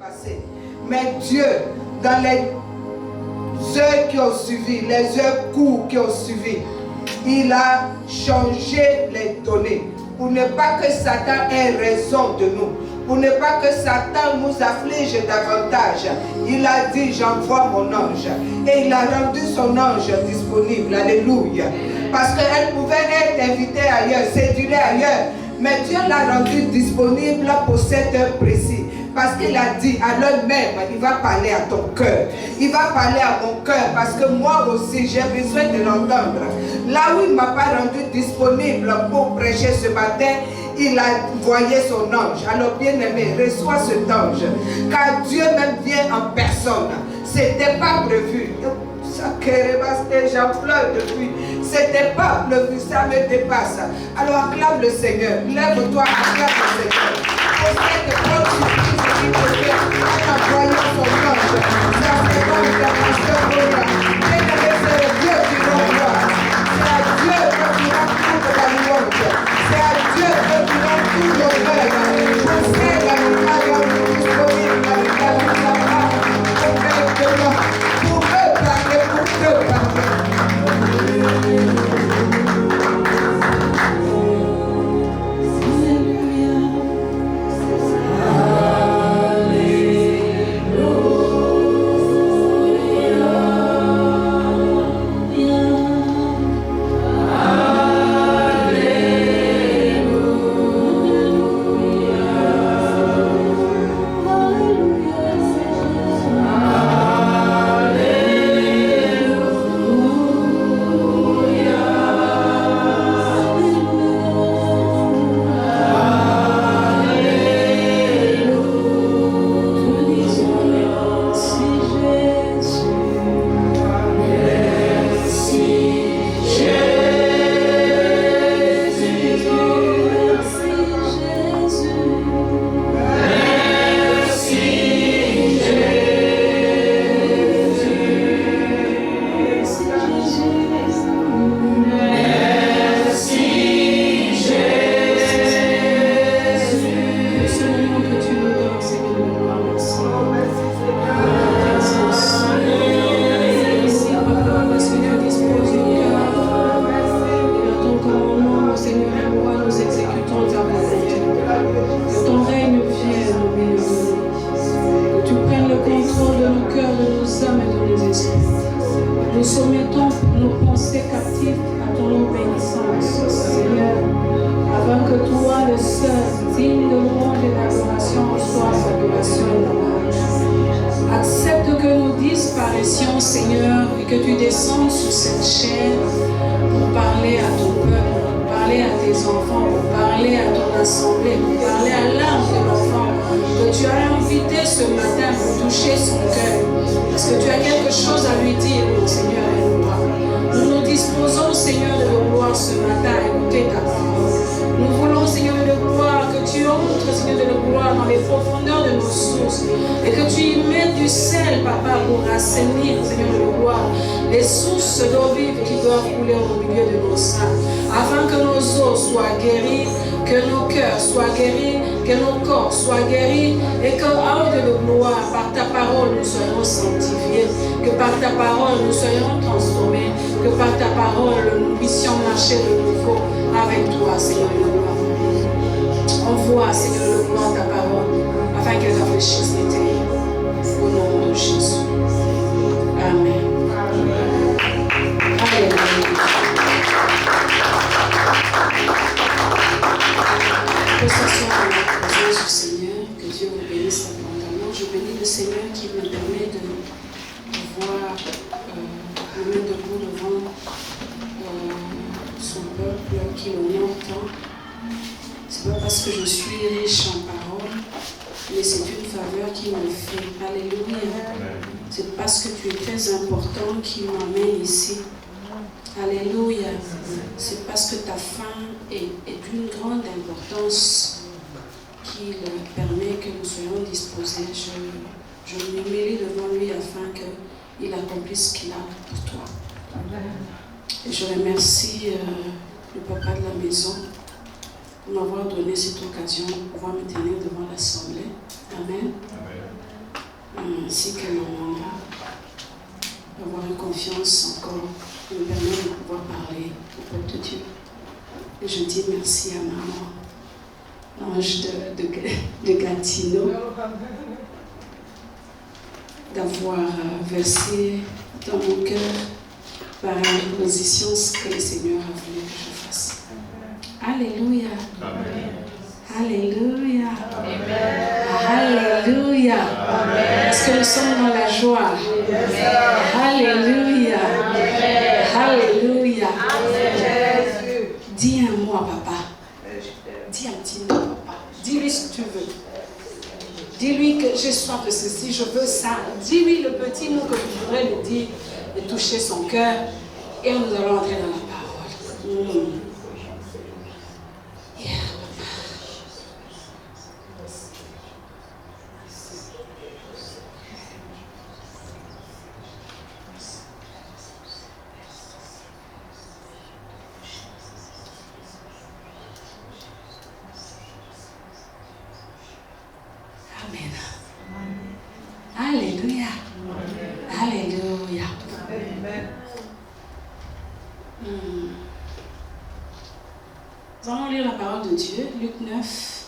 passé. Mais Dieu, dans les heures qui ont suivi, les heures courtes qui ont suivi, il a changé les données pour ne pas que Satan ait raison de nous, pour ne pas que Satan nous afflige davantage. Il a dit, j'envoie mon ange. Et il a rendu son ange disponible. Alléluia. Parce qu'elle pouvait être invitée ailleurs, séduire ailleurs. Mais Dieu l'a rendu disponible pour cette heure précise. Parce qu'il a dit, à l'heure même, il va parler à ton cœur. Il va parler à mon cœur. Parce que moi aussi, j'ai besoin de l'entendre. Là où il ne m'a pas rendu disponible pour prêcher ce matin, il a envoyé son ange. Alors bien aimé, reçois cet ange. Car Dieu même vient en personne. Ce n'était pas prévu. J'en pleure depuis. C'était pas prévu, ça me dépasse. Alors acclame le Seigneur. Lève-toi, acclame le Seigneur. Essaye de prendre ce qui te fait en envoyant son ange. Ça fait pas une intervention pour moi. Bien aimé, c'est le Dieu qui l'envoie. C'est à Dieu que tu rends toute la louange. C'est à Dieu que tu rends tout l'honneur. Je sais la lumière disponible dans le cas de la femme. Pour me parler, pour te parler. Et je remercie le papa de la maison pour m'avoir donné cette occasion de pouvoir me tenir devant l'Assemblée. Amen. ainsi que mon mandat, d'avoir une confiance encore qui me permet de pouvoir parler au peuple de Dieu. Et je dis merci à maman, l'ange de Gatineau, d'avoir versé dans mon cœur par imposition ce que le Seigneur a voulu que je fasse. Alléluia. Amen. Alléluia. Alléluia. Est-ce que nous sommes dans la joie? Alléluia. Alléluia. Dis un mot à papa. Dis un petit mot à papa. Dis-lui ce que tu veux. Dis-lui que j'ai soif de ceci, je veux ça. Dis-lui le petit mot que tu voudrais lui dire et toucher son cœur. Et nous allons entrer dans la parole. Yeah. Amen. Alléluia. Alléluia. Nous allons lire la parole de Dieu, Luc 9.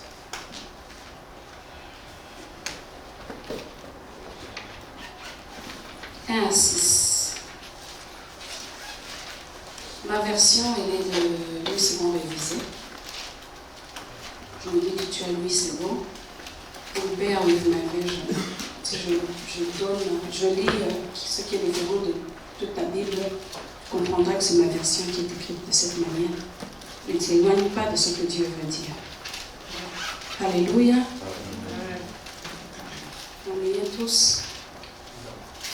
À 6. Ma version, elle est de Louis II révisé. Je me dis que tu as Louis II. Mon père, oui, vous m'avez, je lis ce qui est différent de toute ta Bible. Tu comprendras que c'est ma version qui est écrite de cette manière. Ne t'éloigne pas de ce que Dieu veut dire. Alléluia. On y est tous.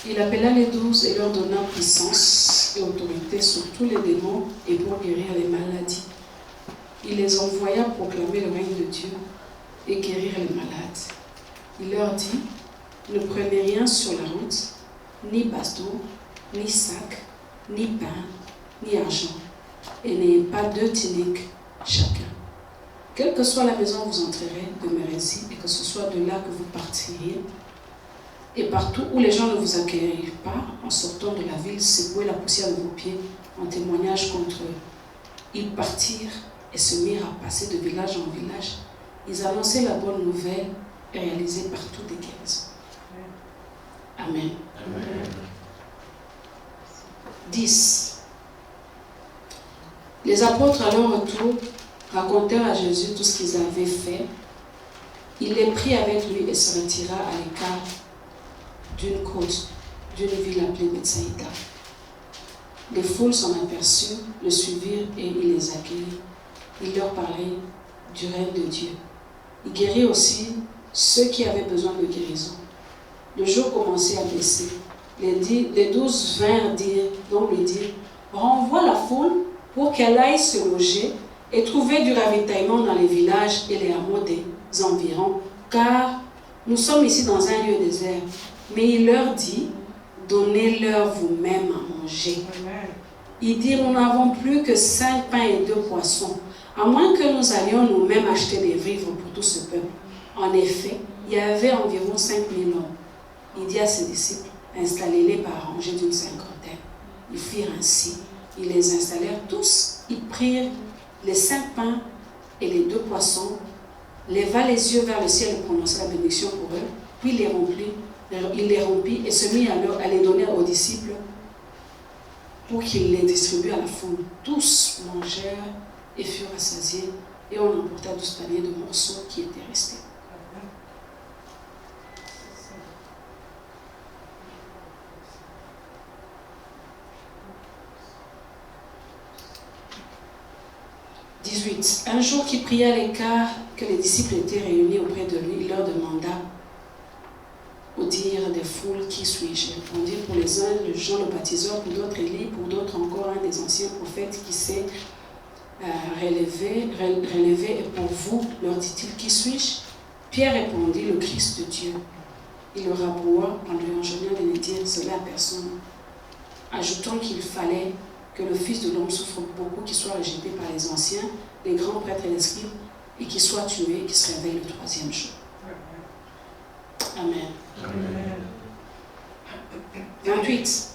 Il appela les 12 et leur donna puissance et autorité sur tous les démons et pour guérir les maladies. Il les envoya proclamer le règne de Dieu et guérir les malades. Il leur dit, ne prenez rien sur la route, ni baston, ni sac, ni pain, ni argent, et n'ayez pas 2 tuniques chacun. Quelle que soit la maison où vous entrerez, demeurez-y, et que ce soit de là que vous partiriez. Et partout où les gens ne vous accueillent pas, en sortant de la ville, secouez la poussière de vos pieds en témoignage contre eux. Ils partirent et se mirent à passer de village en village. Ils annonçaient la bonne nouvelle et réalisaient partout des guérisons. Amen. Amen. 10. Les apôtres, à leur retour, racontèrent à Jésus tout ce qu'ils avaient fait. Il les prit avec lui et se retira à l'écart d'une côte, d'une ville appelée Bethsaïda. Les foules s'en aperçurent, le suivirent et il les accueillit. Il leur parlait du règne de Dieu. Il guérit aussi ceux qui avaient besoin de guérison. Le jour commençait à baisser. Les 12 vinrent lui dire, renvoie la foule pour qu'elle aille se loger et trouver du ravitaillement dans les villages et les hameaux des environs, car nous sommes ici dans un lieu désert. Mais il leur dit, donnez-leur vous-même à manger. Il dit, nous n'avons plus que 5 pains et 2 poissons, à moins que nous allions nous-mêmes acheter des vivres pour tout ce peuple. En effet, il y avait environ 5000 hommes. Il dit à ses disciples, installez-les par rangées d'une 50aine. Ils firent ainsi. Ils les installèrent tous. Ils prirent les 5 pains et les 2 poissons, leva les yeux vers le ciel et prononça la bénédiction pour eux, puis il les rompit et se mit à les donner aux disciples pour qu'ils les distribuent à la foule. Tous mangèrent et furent rassasiés, et on emporta 12 paniers de morceaux qui étaient restés. Un jour qu'il pria à l'écart, que les disciples étaient réunis auprès de lui, il leur demanda, au dire des foules, qui suis-je? Ils répondirent, pour les uns, Jean le baptiseur, pour d'autres Élie, pour d'autres encore un des anciens prophètes qui s'est relevé, et pour vous, leur dit-il, qui suis-je? Pierre répondit, le Christ de Dieu. Il le raboua en lui enjoignant de ne dire cela à personne, ajoutant qu'il fallait que le Fils de l'homme souffre beaucoup, qu'il soit rejeté par les anciens, les grands prêtres et les scribes, et qu'il soit tué, et qu'il se réveille le 3e jour. Amen. Amen. 28.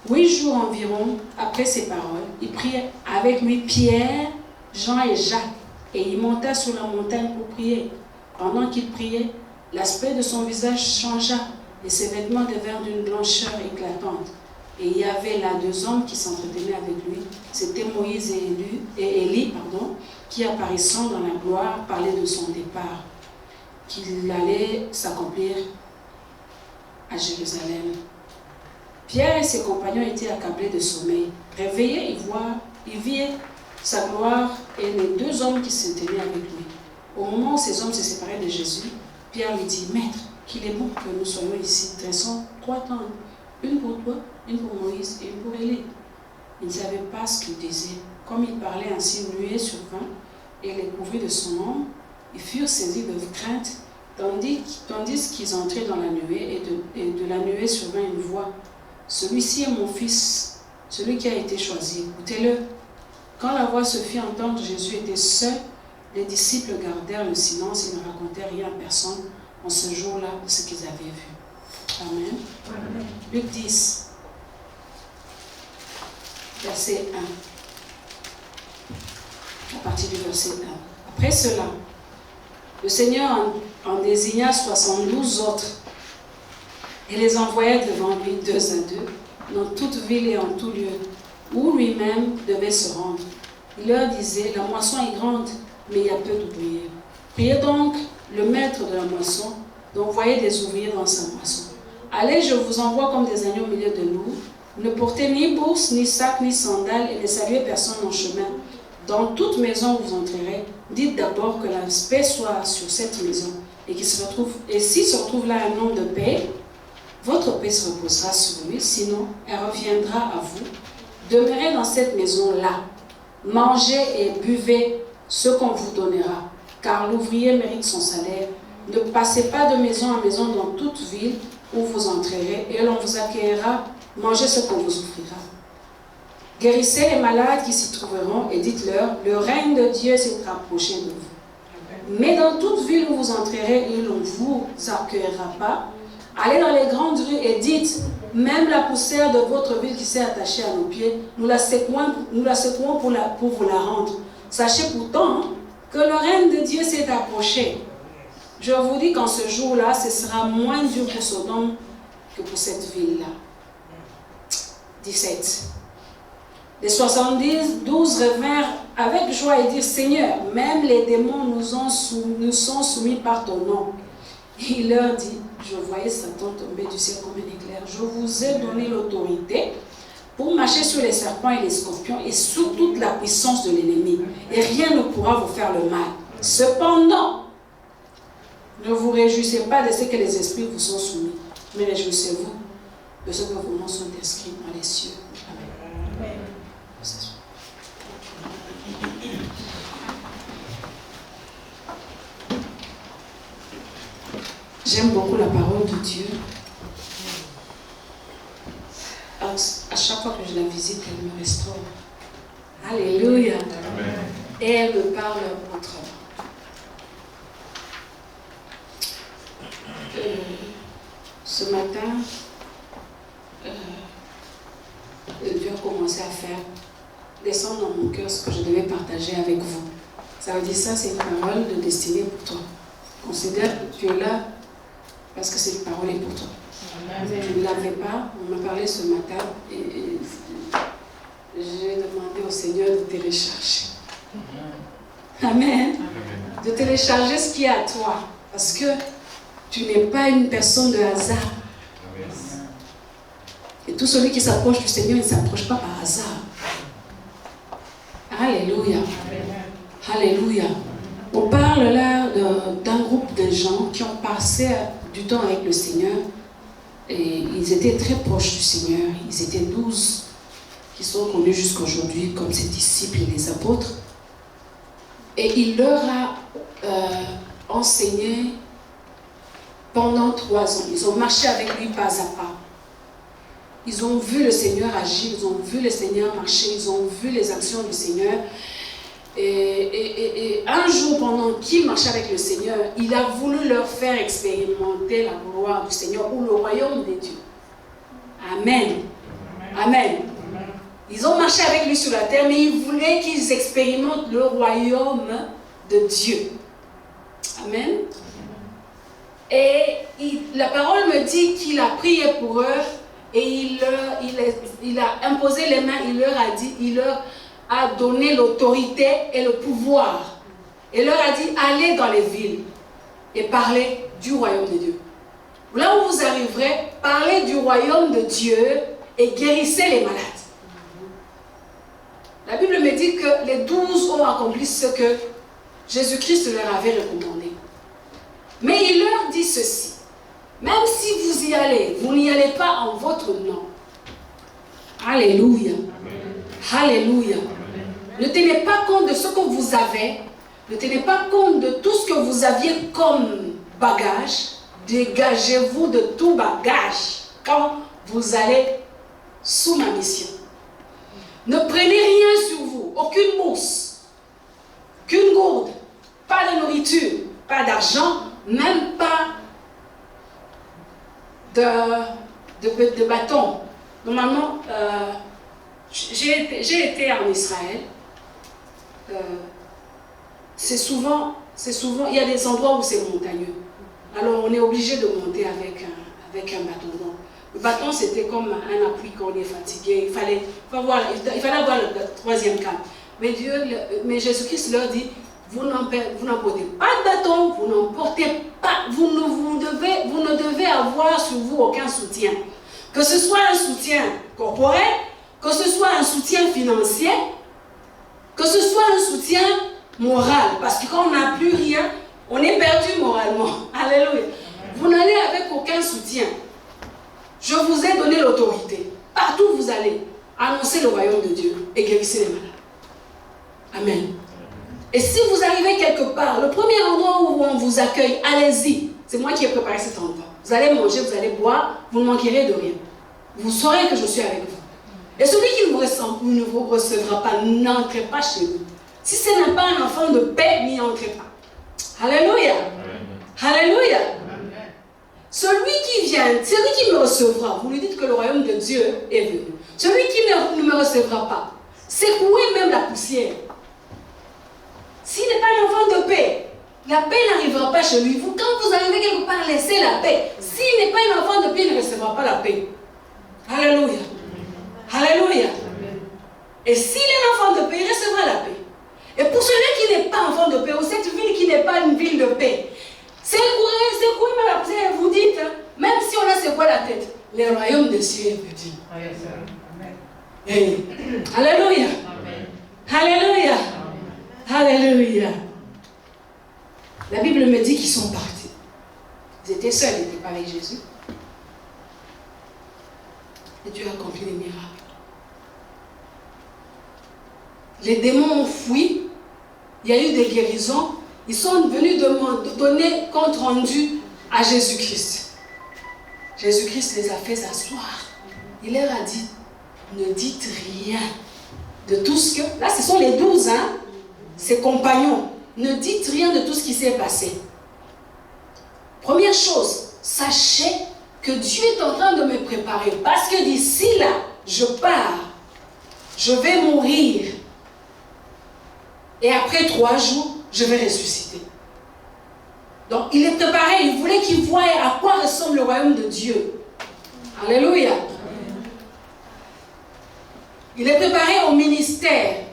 8 jours environ après ces paroles, il prit avec lui Pierre, Jean et Jacques, et il monta sur la montagne pour prier. Pendant qu'il priait, l'aspect de son visage changea, et ses vêtements devinrent d'une blancheur éclatante. Et il y avait là 2 hommes qui s'entretenaient avec lui. C'était Moïse et Élie, qui apparaissant dans la gloire parlaient de son départ, qu'il allait s'accomplir à Jérusalem. Pierre et ses compagnons étaient accablés de sommeil. Réveillés, ils virent sa gloire et les 2 hommes qui se tenaient avec lui. Au moment où ces hommes se séparaient de Jésus, Pierre lui dit, « Maître, qu'il est bon que nous soyons ici, dressons 3 tentes, une pour toi, une pour Moïse et une pour Élie. » Il ne savait pas ce qu'il disait. Comme il parlait ainsi, une nuée survint et les couvrit de son ombre. Ils furent saisis de crainte, tandis qu'ils entraient dans la nuée, et de la nuée survint une voix. « Celui-ci est mon fils, celui qui a été choisi, écoutez-le. » Quand la voix se fit entendre, Jésus était seul. Les disciples gardèrent le silence et ne racontaient rien à personne en ce jour-là de ce qu'ils avaient vu. Amen. Amen. Luc 10, verset 1. À partir du verset 1. Après cela, le Seigneur en désigna 72 autres et les envoya devant lui 2 à 2 dans toute ville et en tout lieu où lui-même devait se rendre. Il leur disait, la moisson est grande, mais il y a peu d'ouvriers. Priez donc le maître de la moisson d'envoyer des ouvriers dans sa moisson. Allez, je vous envoie comme des agneaux au milieu de loups. Ne portez ni bourse, ni sac, ni sandales, et ne saluez personne en chemin. Dans toute maison où vous entrerez, dites d'abord que la paix soit sur cette maison, et s'il se retrouve là un homme de paix, votre paix se reposera sur lui, sinon elle reviendra à vous. Demeurez dans cette maison-là, mangez et buvez ce qu'on vous donnera, car l'ouvrier mérite son salaire. Ne passez pas de maison en maison dans toute ville où vous entrerez, et l'on vous accueillera, mangez ce qu'on vous offrira. Guérissez les malades qui s'y trouveront, et dites-leur, le règne de Dieu s'est rapproché de vous. Mais dans toute ville où vous entrerez et l'on ne vous accueillera pas, allez dans les grandes rues et dites, même la poussière de votre ville qui s'est attachée à nos pieds, nous la secouons pour vous la rendre. Sachez pourtant que le règne de Dieu s'est approché. Je vous dis qu'en ce jour-là, ce sera moins dur pour Sodome que pour cette ville-là. 17. Les 72 revinrent avec joie et dirent, Seigneur, même les démons nous sont soumis par ton nom. Il leur dit, je voyais Satan tomber du ciel comme un éclair. Je vous ai donné l'autorité pour marcher sur les serpents et les scorpions et sur toute la puissance de l'ennemi. Et rien ne pourra vous faire le mal. Cependant, ne vous réjouissez pas de ce que les esprits vous sont soumis, mais réjouissez-vous de ce que vos noms sont inscrits dans les cieux. Amen. J'aime beaucoup la parole de Dieu. À chaque fois que je la visite, elle me restaure. Alléluia. Amen. Et elle me parle autrement. Ce matin, Dieu a commencé à faire descendre dans mon cœur ce que je devais partager avec vous. Ça veut dire ça, c'est une parole de destinée pour toi. Considère que tu es là parce que cette parole est pour toi. Je ne l'avais pas, on m'a parlé ce matin et j'ai demandé au Seigneur de télécharger. Amen. De télécharger ce qui est à toi. Parce que tu n'es pas une personne de hasard. Et tout celui qui s'approche du Seigneur, il ne s'approche pas par hasard. Alléluia. Alléluia. On parle là d'un groupe de gens qui ont passé du temps avec le Seigneur. Et ils étaient très proches du Seigneur. Ils étaient 12 qui sont connus jusqu'à aujourd'hui comme ses disciples et les apôtres. Et il leur a enseigné pendant 3 ans. Ils ont marché avec lui pas à pas. Ils ont vu le Seigneur agir, ils ont vu le Seigneur marcher, ils ont vu les actions du Seigneur. Et un jour, pendant qu'il marchait avec le Seigneur, il a voulu leur faire expérimenter la gloire du Seigneur ou le royaume des dieux. Amen. Amen. Ils ont marché avec lui sur la terre, mais ils voulaient qu'ils expérimentent le royaume de Dieu. Amen. Et la parole me dit qu'il a prié pour eux et il a imposé les mains, il leur a donné l'autorité et le pouvoir. Et leur a dit, allez dans les villes et parlez du royaume de Dieu. Là où vous arriverez, parlez du royaume de Dieu et guérissez les malades. La Bible me dit que les 12 ont accompli ce que Jésus-Christ leur avait recommandé. Mais il leur dit ceci, même si vous y allez, vous n'y allez pas en votre nom. Alléluia. Alléluia. Ne tenez pas compte de ce que vous avez, ne tenez pas compte de tout ce que vous aviez comme bagage. Dégagez-vous de tout bagage quand vous allez sous ma mission. Ne prenez rien sur vous, aucune bourse, qu'une gourde, pas de nourriture, pas d'argent, même pas de bâton. Normalement, j'ai été en Israël. C'est souvent, il y a des endroits où c'est montagneux. Alors on est obligé de monter avec un bâton. Donc, le bâton c'était comme un appui quand on est fatigué. Il fallait avoir le troisième câble. Mais Jésus-Christ leur dit, vous n'emportez pas de bâton, vous n'emportez pas, vous ne devez avoir sur vous aucun soutien. Que ce soit un soutien corporel, que ce soit un soutien financier, que ce soit un soutien moral. Parce que quand on n'a plus rien, on est perdu moralement. Alléluia. Vous n'allez avec aucun soutien. Je vous ai donné l'autorité. Partout où vous allez, annoncez le royaume de Dieu et guérissez les malades. Amen. Et si vous arrivez quelque part, le premier endroit où on vous accueille, allez-y. C'est moi qui ai préparé cet endroit. Vous allez manger, vous allez boire, vous ne manquerez de rien. Vous saurez que je suis avec vous. Et celui qui ne vous recevra pas, n'entrez pas chez vous. Si ce n'est pas un enfant de paix, n'y entrez pas. Alléluia. Alléluia. Celui qui vient, celui qui me recevra, vous lui dites que le royaume de Dieu est venu. Celui qui ne me recevra pas, secouez même la poussière. S'il n'est pas un enfant de paix, la paix n'arrivera pas chez lui. Quand vous arrivez quelque part, laissez la paix. S'il n'est pas un enfant de paix, il ne recevra pas la paix. Alléluia. Alléluia. Et s'il est un enfant de paix, il recevra la paix. Et pour celui qui n'est pas enfant de paix, ou cette ville qui n'est pas une ville de paix, secouez même la poussière et vous dites, même si on a secoué la tête, le royaume des cieux est petit. Hey. Alléluia. Alléluia. Alléluia. La Bible me dit qu'ils sont partis. Ils étaient seuls, ils n'étaient pas avec Jésus. Et Dieu a accompli des miracles. Les démons ont fui. Il y a eu des guérisons. Ils sont venus donner compte rendu à Jésus-Christ. Jésus-Christ les a fait s'asseoir. Il leur a dit, ne dites rien de tout ce que... Là, ce sont les 12, ses compagnons. Ne dites rien de tout ce qui s'est passé. Première chose, sachez que Dieu est en train de me préparer. Parce que d'ici là, je pars. Je vais mourir. Et après 3 jours, je vais ressusciter. Donc, il est préparé. Il voulait qu'ils voient à quoi ressemble le royaume de Dieu. Alléluia. Il est préparé au ministère.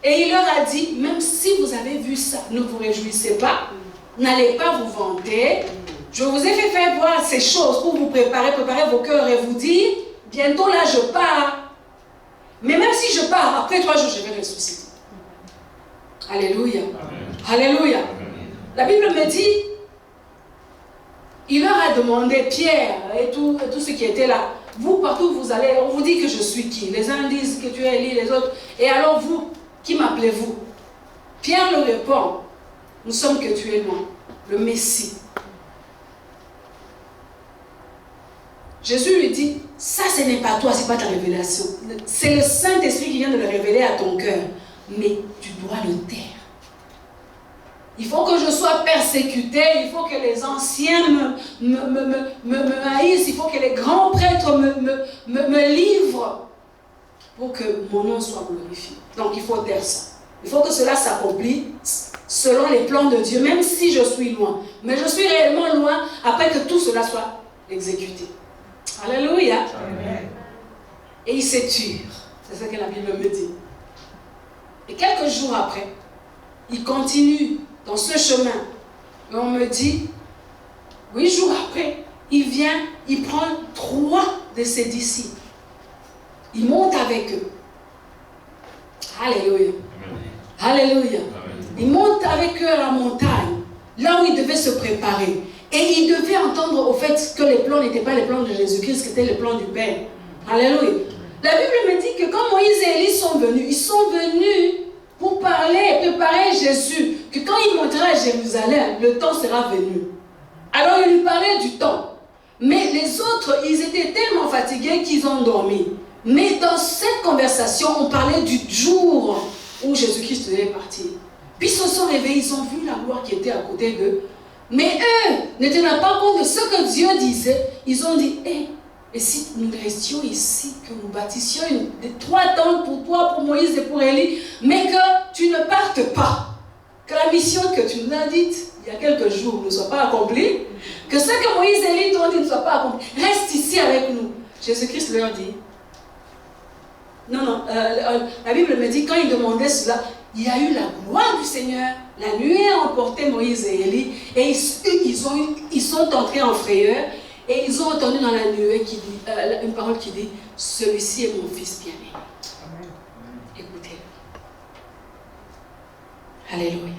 Et il leur a dit, même si vous avez vu ça, ne vous réjouissez pas. N'allez pas vous vanter. Je vous ai fait faire voir ces choses pour vous préparer vos cœurs et vous dire, bientôt là, je pars. Mais même si je pars, après 3 jours, je vais ressusciter. Alléluia. Amen. Alléluia. Amen. La Bible me dit, il leur a demandé, Pierre et tout ce qui était là, vous, partout où vous allez, on vous dit que je suis qui? Les uns disent que tu es Élie, les autres. Et alors vous, qui m'appelez-vous? Pierre leur répond, nous sommes que tu es moi, le Messie. Jésus lui dit, ça ce n'est pas toi, ce n'est pas ta révélation. C'est le Saint-Esprit qui vient de le révéler à ton cœur. Mais tu dois le taire. Il faut que je sois persécuté, il faut que les anciens me haïssent, il faut que les grands prêtres me livrent pour que mon nom soit glorifié. Donc il faut taire ça. Il faut que cela s'accomplisse selon les plans de Dieu, même si je suis loin. Mais je suis réellement loin après que tout cela soit exécuté. Alléluia. Amen. Et il s'étire. C'est ce que la Bible me dit. Et quelques jours après, il continue dans ce chemin. Et on me dit, 8 jours après, il vient, il prend 3 de ses disciples. Il monte avec eux. Alléluia. Amen. Alléluia. Amen. Il monte avec eux à la montagne, là où il devait se préparer. Et il devait entendre au fait que les plans n'étaient pas les plans de Jésus-Christ, c'était les plans du Père. Alléluia. La Bible me dit que quand Moïse et Élie sont venus, ils sont venus pour parler et préparer Jésus, que quand il montera à Jérusalem, le temps sera venu. Alors il lui parlait du temps. Mais les autres, ils étaient tellement fatigués qu'ils ont dormi. Mais dans cette conversation, on parlait du jour où Jésus-Christ devait partir. Puis ils se sont réveillés, ils ont vu la gloire qui était à côté d'eux. Mais eux ne tenaient pas compte de ce que Dieu disait. Ils ont dit, et si nous restions ici, que nous bâtissions 3 tentes pour toi, pour Moïse et pour Élie, mais que tu ne partes pas, que la mission que tu nous as dite il y a quelques jours ne soit pas accomplie, que ce que Moïse et Élie t'ont dit ne soit pas accompli, reste ici avec nous. Jésus-Christ leur dit, non, la Bible me dit, quand ils demandaient cela, il y a eu la gloire du Seigneur, la nuée a emporté Moïse et Élie, et ils sont entrés en frayeur, et ils ont entendu dans la nuée qui dit, une parole qui dit, celui-ci est mon fils bien-aimé. Écoutez. Alléluia.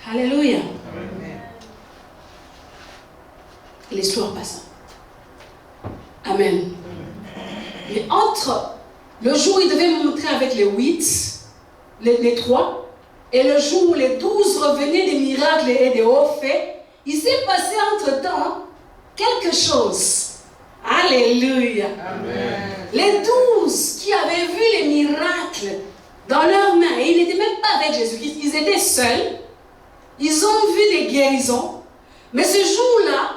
Amen. Alléluia. Amen. L'histoire passe. Amen. Mais entre le jour où il devait montrer avec les 8, les 3, et le jour où les 12 revenaient des miracles et des hauts faits, il s'est passé entre-temps quelque chose. Alléluia. Amen. Les 12 qui avaient vu les miracles dans leurs mains, et ils n'étaient même pas avec Jésus-Christ, ils étaient seuls, ils ont vu des guérisons, mais ce jour-là,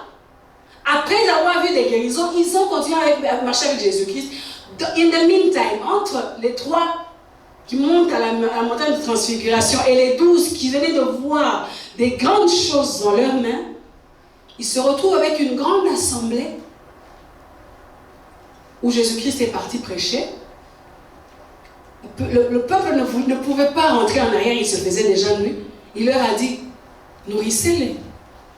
après avoir vu des guérisons, ils ont continué à marcher avec Jésus-Christ. In the meantime, entre les 3 qui montent à la montagne de transfiguration et les 12 qui venaient de voir des grandes choses dans leurs mains, ils se retrouvent avec une grande assemblée où Jésus-Christ est parti prêcher. Le peuple ne pouvait pas rentrer en arrière, il se faisait déjà nuit. Il leur a dit, nourrissez-les.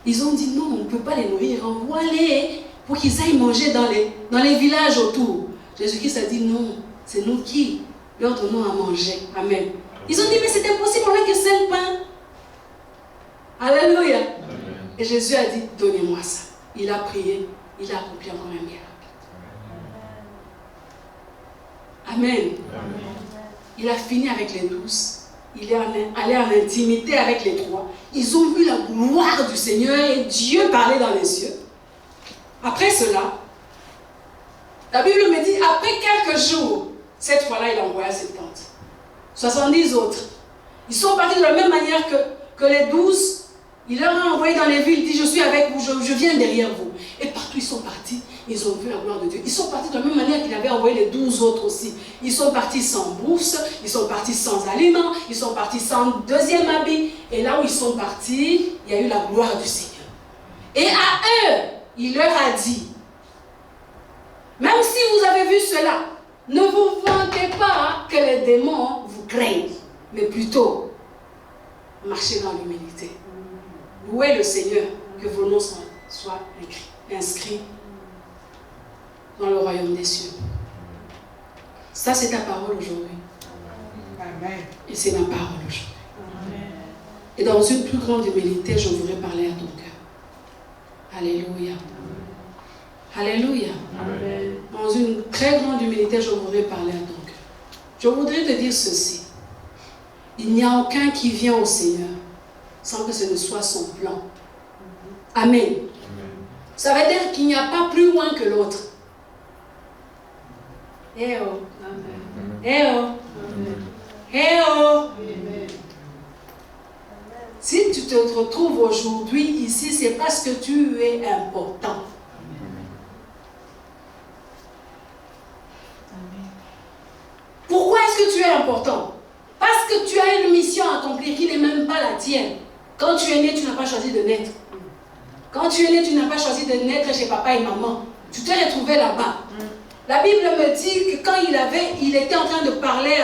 Ils ont dit, non, on ne peut pas les nourrir, envoie-les pour qu'ils aillent manger dans les villages autour. Jésus-Christ a dit, non, c'est nous qui leur donnons à manger. Amen. Ils ont dit, mais c'est impossible, on n'a que 5 pains. Alléluia. Amen. Et Jésus a dit, donnez-moi ça. Il a prié, il a accompli encore un miracle. Amen. Amen. Il a fini avec les 12. Il est allé en intimité avec les 3. Ils ont vu la gloire du Seigneur et Dieu parlait dans les cieux. Après cela, la Bible me dit, après quelques jours, cette fois-là, il a envoyé 70. 70 autres. Ils sont partis de la même manière que les 12. Il leur a envoyé dans les villes, il dit, je suis avec vous, je viens derrière vous. Et partout ils sont partis, ils ont vu la gloire de Dieu. Ils sont partis de la même manière qu'il avait envoyé les 12 autres aussi. Ils sont partis sans bourse, ils sont partis sans aliments, ils sont partis sans deuxième habit. Et là où ils sont partis, il y a eu la gloire du Seigneur. Et à eux, il leur a dit, même si vous avez vu cela, ne vous vantez pas que les démons vous craignent, mais plutôt marchez dans l'humilité. Louez le Seigneur, que vos noms soient inscrits dans le royaume des cieux. Ça, c'est ta parole aujourd'hui. Amen. Et c'est ma parole aujourd'hui. Amen. Et dans une plus grande humilité, je voudrais parler à ton cœur. Alléluia. Amen. Alléluia. Amen. Dans une très grande humilité, je voudrais parler à ton cœur. Je voudrais te dire ceci. Il n'y a aucun qui vient au Seigneur sans que ce ne soit son plan. Amen. Amen. Ça veut dire qu'il n'y a pas plus loin que l'autre. Eh oh. Amen. Eh oh. Amen. Eh oh. Amen. si tu te retrouves aujourd'hui ici, c'est parce que tu es important. Pourquoi est-ce que tu es important? Parce que tu as une mission à accomplir qui n'est même pas la tienne. Quand tu es né, tu n'as pas choisi de naître. Quand tu es né, tu n'as pas choisi de naître chez papa et maman. Tu t'es retrouvé là-bas. La Bible me dit que quand il était en train de parler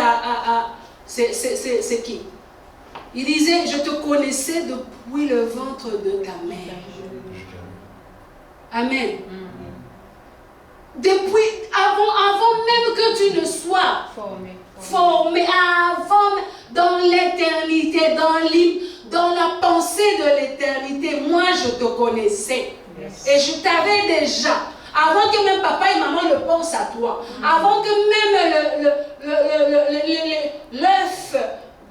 c'est qui? Il disait, je te connaissais depuis le ventre de ta mère. Amen. Depuis, avant même que tu ne sois formé, avant, dans l'éternité, dans la pensée de l'éternité, moi je te connaissais. Et je t'avais déjà, avant que même papa et maman ne pensent à toi, avant que même l'œuf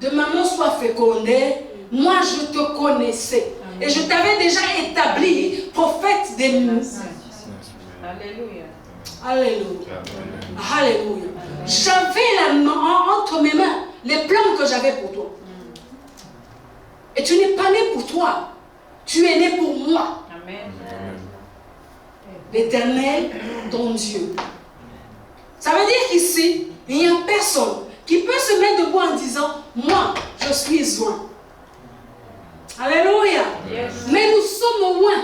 de maman soit fécondé, moi je te connaissais. Et je t'avais déjà établi prophète des nuits. Alléluia. Alléluia. Alléluia. J'avais entre mes mains les plans que j'avais pour toi. Et tu n'es pas né pour toi. Tu es né pour moi. Amen. L'Éternel, ton Dieu. Ça veut dire qu'ici, il n'y a personne qui peut se mettre debout en disant, moi, je suis loin. Alléluia. Yes. Mais nous sommes loin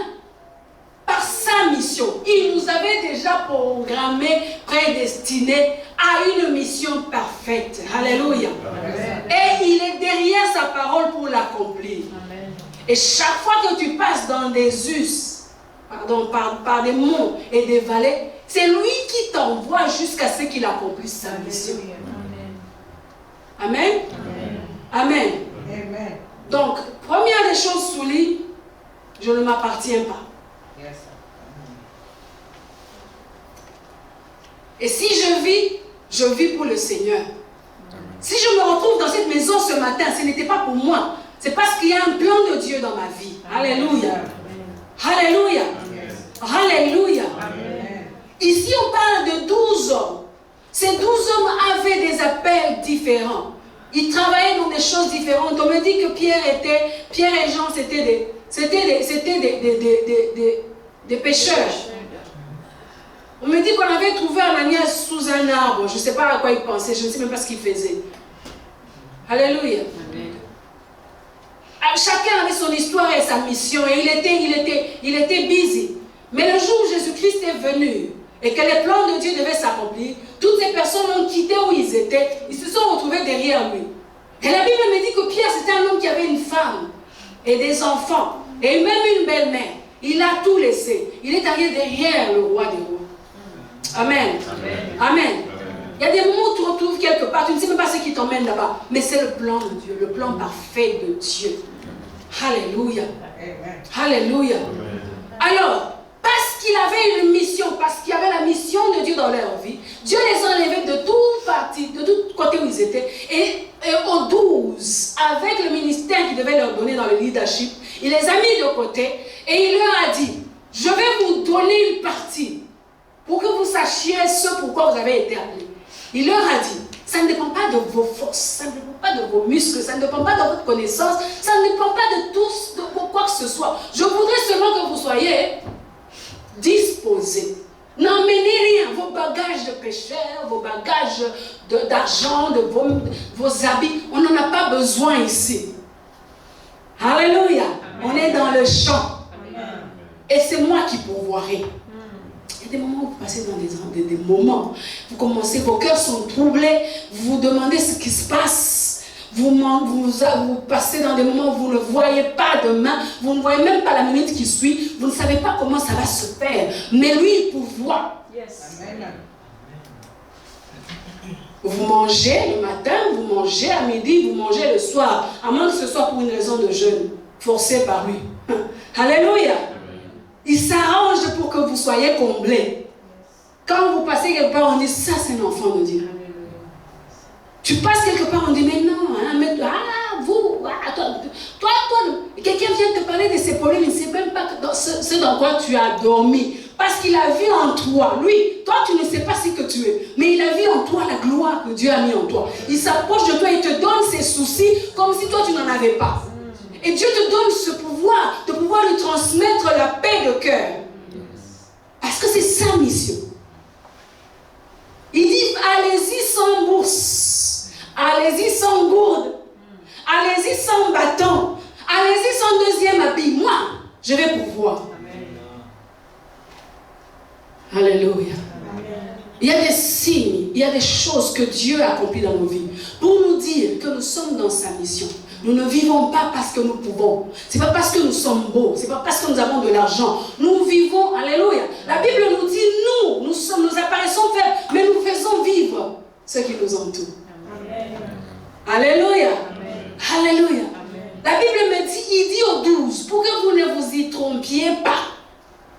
par sa mission. Il nous avait déjà programmé, prédestiné à une mission parfaite. Alléluia. Amen. Et il est derrière sa parole pour l'accomplir. Amen. Et chaque fois que tu passes dans des us, par des monts et des vallées, c'est lui qui t'envoie jusqu'à ce qu'il accomplisse sa mission. Amen. Amen. Amen. Donc, première des choses sous lui, je ne m'appartiens pas. Yes. Et si je vis pour le Seigneur. Si je me retrouve dans cette maison ce matin, ce n'était pas pour moi. C'est parce qu'il y a un plan de Dieu dans ma vie. Alléluia. Alléluia. Alléluia. Ici, on parle de 12 hommes. Ces 12 hommes avaient des appels différents. Ils travaillaient dans des choses différentes. On me dit que Pierre et Jean, c'était des pêcheurs. On me dit qu'on avait trouvé Ananias sous un arbre. Je ne sais pas à quoi il pensait. Je ne sais même pas ce qu'il faisait. Alléluia. Chacun avait son histoire et sa mission. Et il était busy. Mais le jour où Jésus-Christ est venu et que les plans de Dieu devaient s'accomplir, toutes ces personnes ont quitté où ils étaient. Ils se sont retrouvés derrière lui. Et la Bible me dit que Pierre, c'était un homme qui avait une femme et des enfants et même une belle-mère. Il a tout laissé. Il est arrivé derrière le roi des rois. Amen. Amen. Il y a des moments où tu te retrouves quelque part, tu ne sais même pas ce qui t'emmène là-bas. Mais c'est le plan de Dieu, le plan parfait de Dieu. Alléluia. Alléluia. Alors, parce qu'il avait une mission, parce qu'il y avait la mission de Dieu dans leur vie, Dieu les a enlevés de toute partie, de tout côté où ils étaient. Et aux 12, avec le ministère qu'il devait leur donner dans le leadership, il les a mis de côté et il leur a dit, je vais vous donner une partie pour que vous sachiez ce pourquoi vous avez été appelés. Il leur a dit, ça ne dépend pas de vos forces, ça ne dépend pas de vos muscles, ça ne dépend pas de votre connaissance, ça ne dépend pas de tout, de quoi que ce soit. Je voudrais seulement que vous soyez disposés. N'emmenez rien, vos bagages de pécheurs, vos bagages d'argent, de vos habits, on n'en a pas besoin ici. Alléluia. On est dans le champ. Et c'est moi qui pourvoirai. Il y a des moments où vous passez dans des moments, vous commencez, vos cœurs sont troublés, vous vous demandez ce qui se passe, vous passez dans des moments où vous ne voyez pas demain, vous ne voyez même pas la minute qui suit, vous ne savez pas comment ça va se faire, mais lui il pourvoit. Yes. Vous mangez le matin, vous mangez à midi, vous mangez le soir, à moins que ce soit pour une raison de jeûne, forcée par lui. Alléluia. Il s'arrange pour que vous soyez comblés. Quand vous passez quelque part, on dit, ça c'est un enfant de Dieu. Tu passes quelque part, on dit, mais non, hein, mais, toi, quelqu'un vient te parler de ses problèmes, il ne sait même pas ce dans quoi tu as dormi. Parce qu'il a vu en toi, lui, toi tu ne sais pas ce que tu es, mais il a vu en toi la gloire que Dieu a mis en toi. Il s'approche de toi et te donne ses soucis comme si toi tu n'en avais pas. Et Dieu te donne ce pouvoir de pouvoir lui transmettre la paix de cœur. Parce que c'est sa mission. Il dit, allez-y sans bourse, allez-y sans gourde, allez-y sans bâton, allez-y sans deuxième habit. Moi, je vais pouvoir. Alléluia. Il y a des signes, il y a des choses que Dieu a accomplies dans nos vies pour nous dire que nous sommes dans sa mission. Nous ne vivons pas parce que nous pouvons. Ce n'est pas parce que nous sommes beaux. Ce n'est pas parce que nous avons de l'argent. Nous vivons, alléluia. La Bible nous dit, nous apparaissons faibles, mais nous faisons vivre ce qui nous entoure. Alléluia. Alléluia. La Bible me dit, il dit aux 12, pour que vous ne vous y trompiez pas,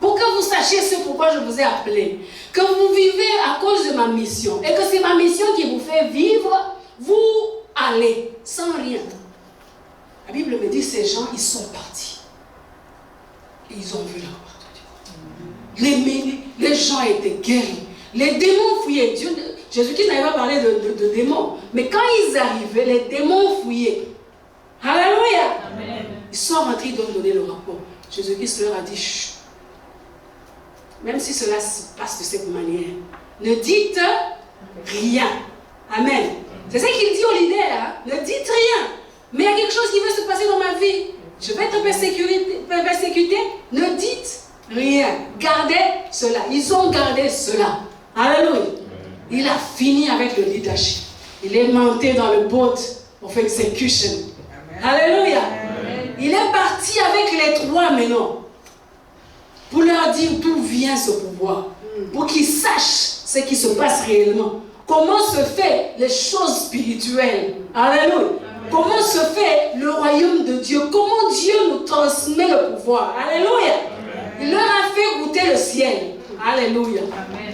pour que vous sachiez ce pourquoi je vous ai appelé, que vous vivez à cause de ma mission, et que c'est ma mission qui vous fait vivre, vous allez sans rien. La Bible me dit, ces gens, ils sont partis. Et ils ont vu la gloire de Dieu. Les gens étaient guéris. Les démons fouillaient. Jésus-Christ n'avait pas parlé de démons. Mais quand ils arrivaient, les démons fouillaient. Alléluia. Amen. Ils sont rentrés, ils doivent donner le rapport. Jésus-Christ leur a dit, chut. Même si cela se passe de cette manière, ne dites rien. Amen. C'est ça qu'il dit aux leaders. Hein? Ne dites rien. Mais il y a quelque chose qui veut se passer dans ma vie. Je vais être persécuté. Ne dites rien. Gardez cela. Ils ont gardé cela. Alléluia. Il a fini avec le leadership. Il est monté dans le boat of execution. Alléluia. Il est parti avec les 3 maintenant. Pour leur dire d'où vient ce pouvoir. Pour qu'ils sachent ce qui se passe réellement. Comment se fait les choses spirituelles. Alléluia. Comment se fait le royaume de Dieu? Comment Dieu nous transmet le pouvoir? Alléluia. Il leur a fait goûter le ciel. Alléluia.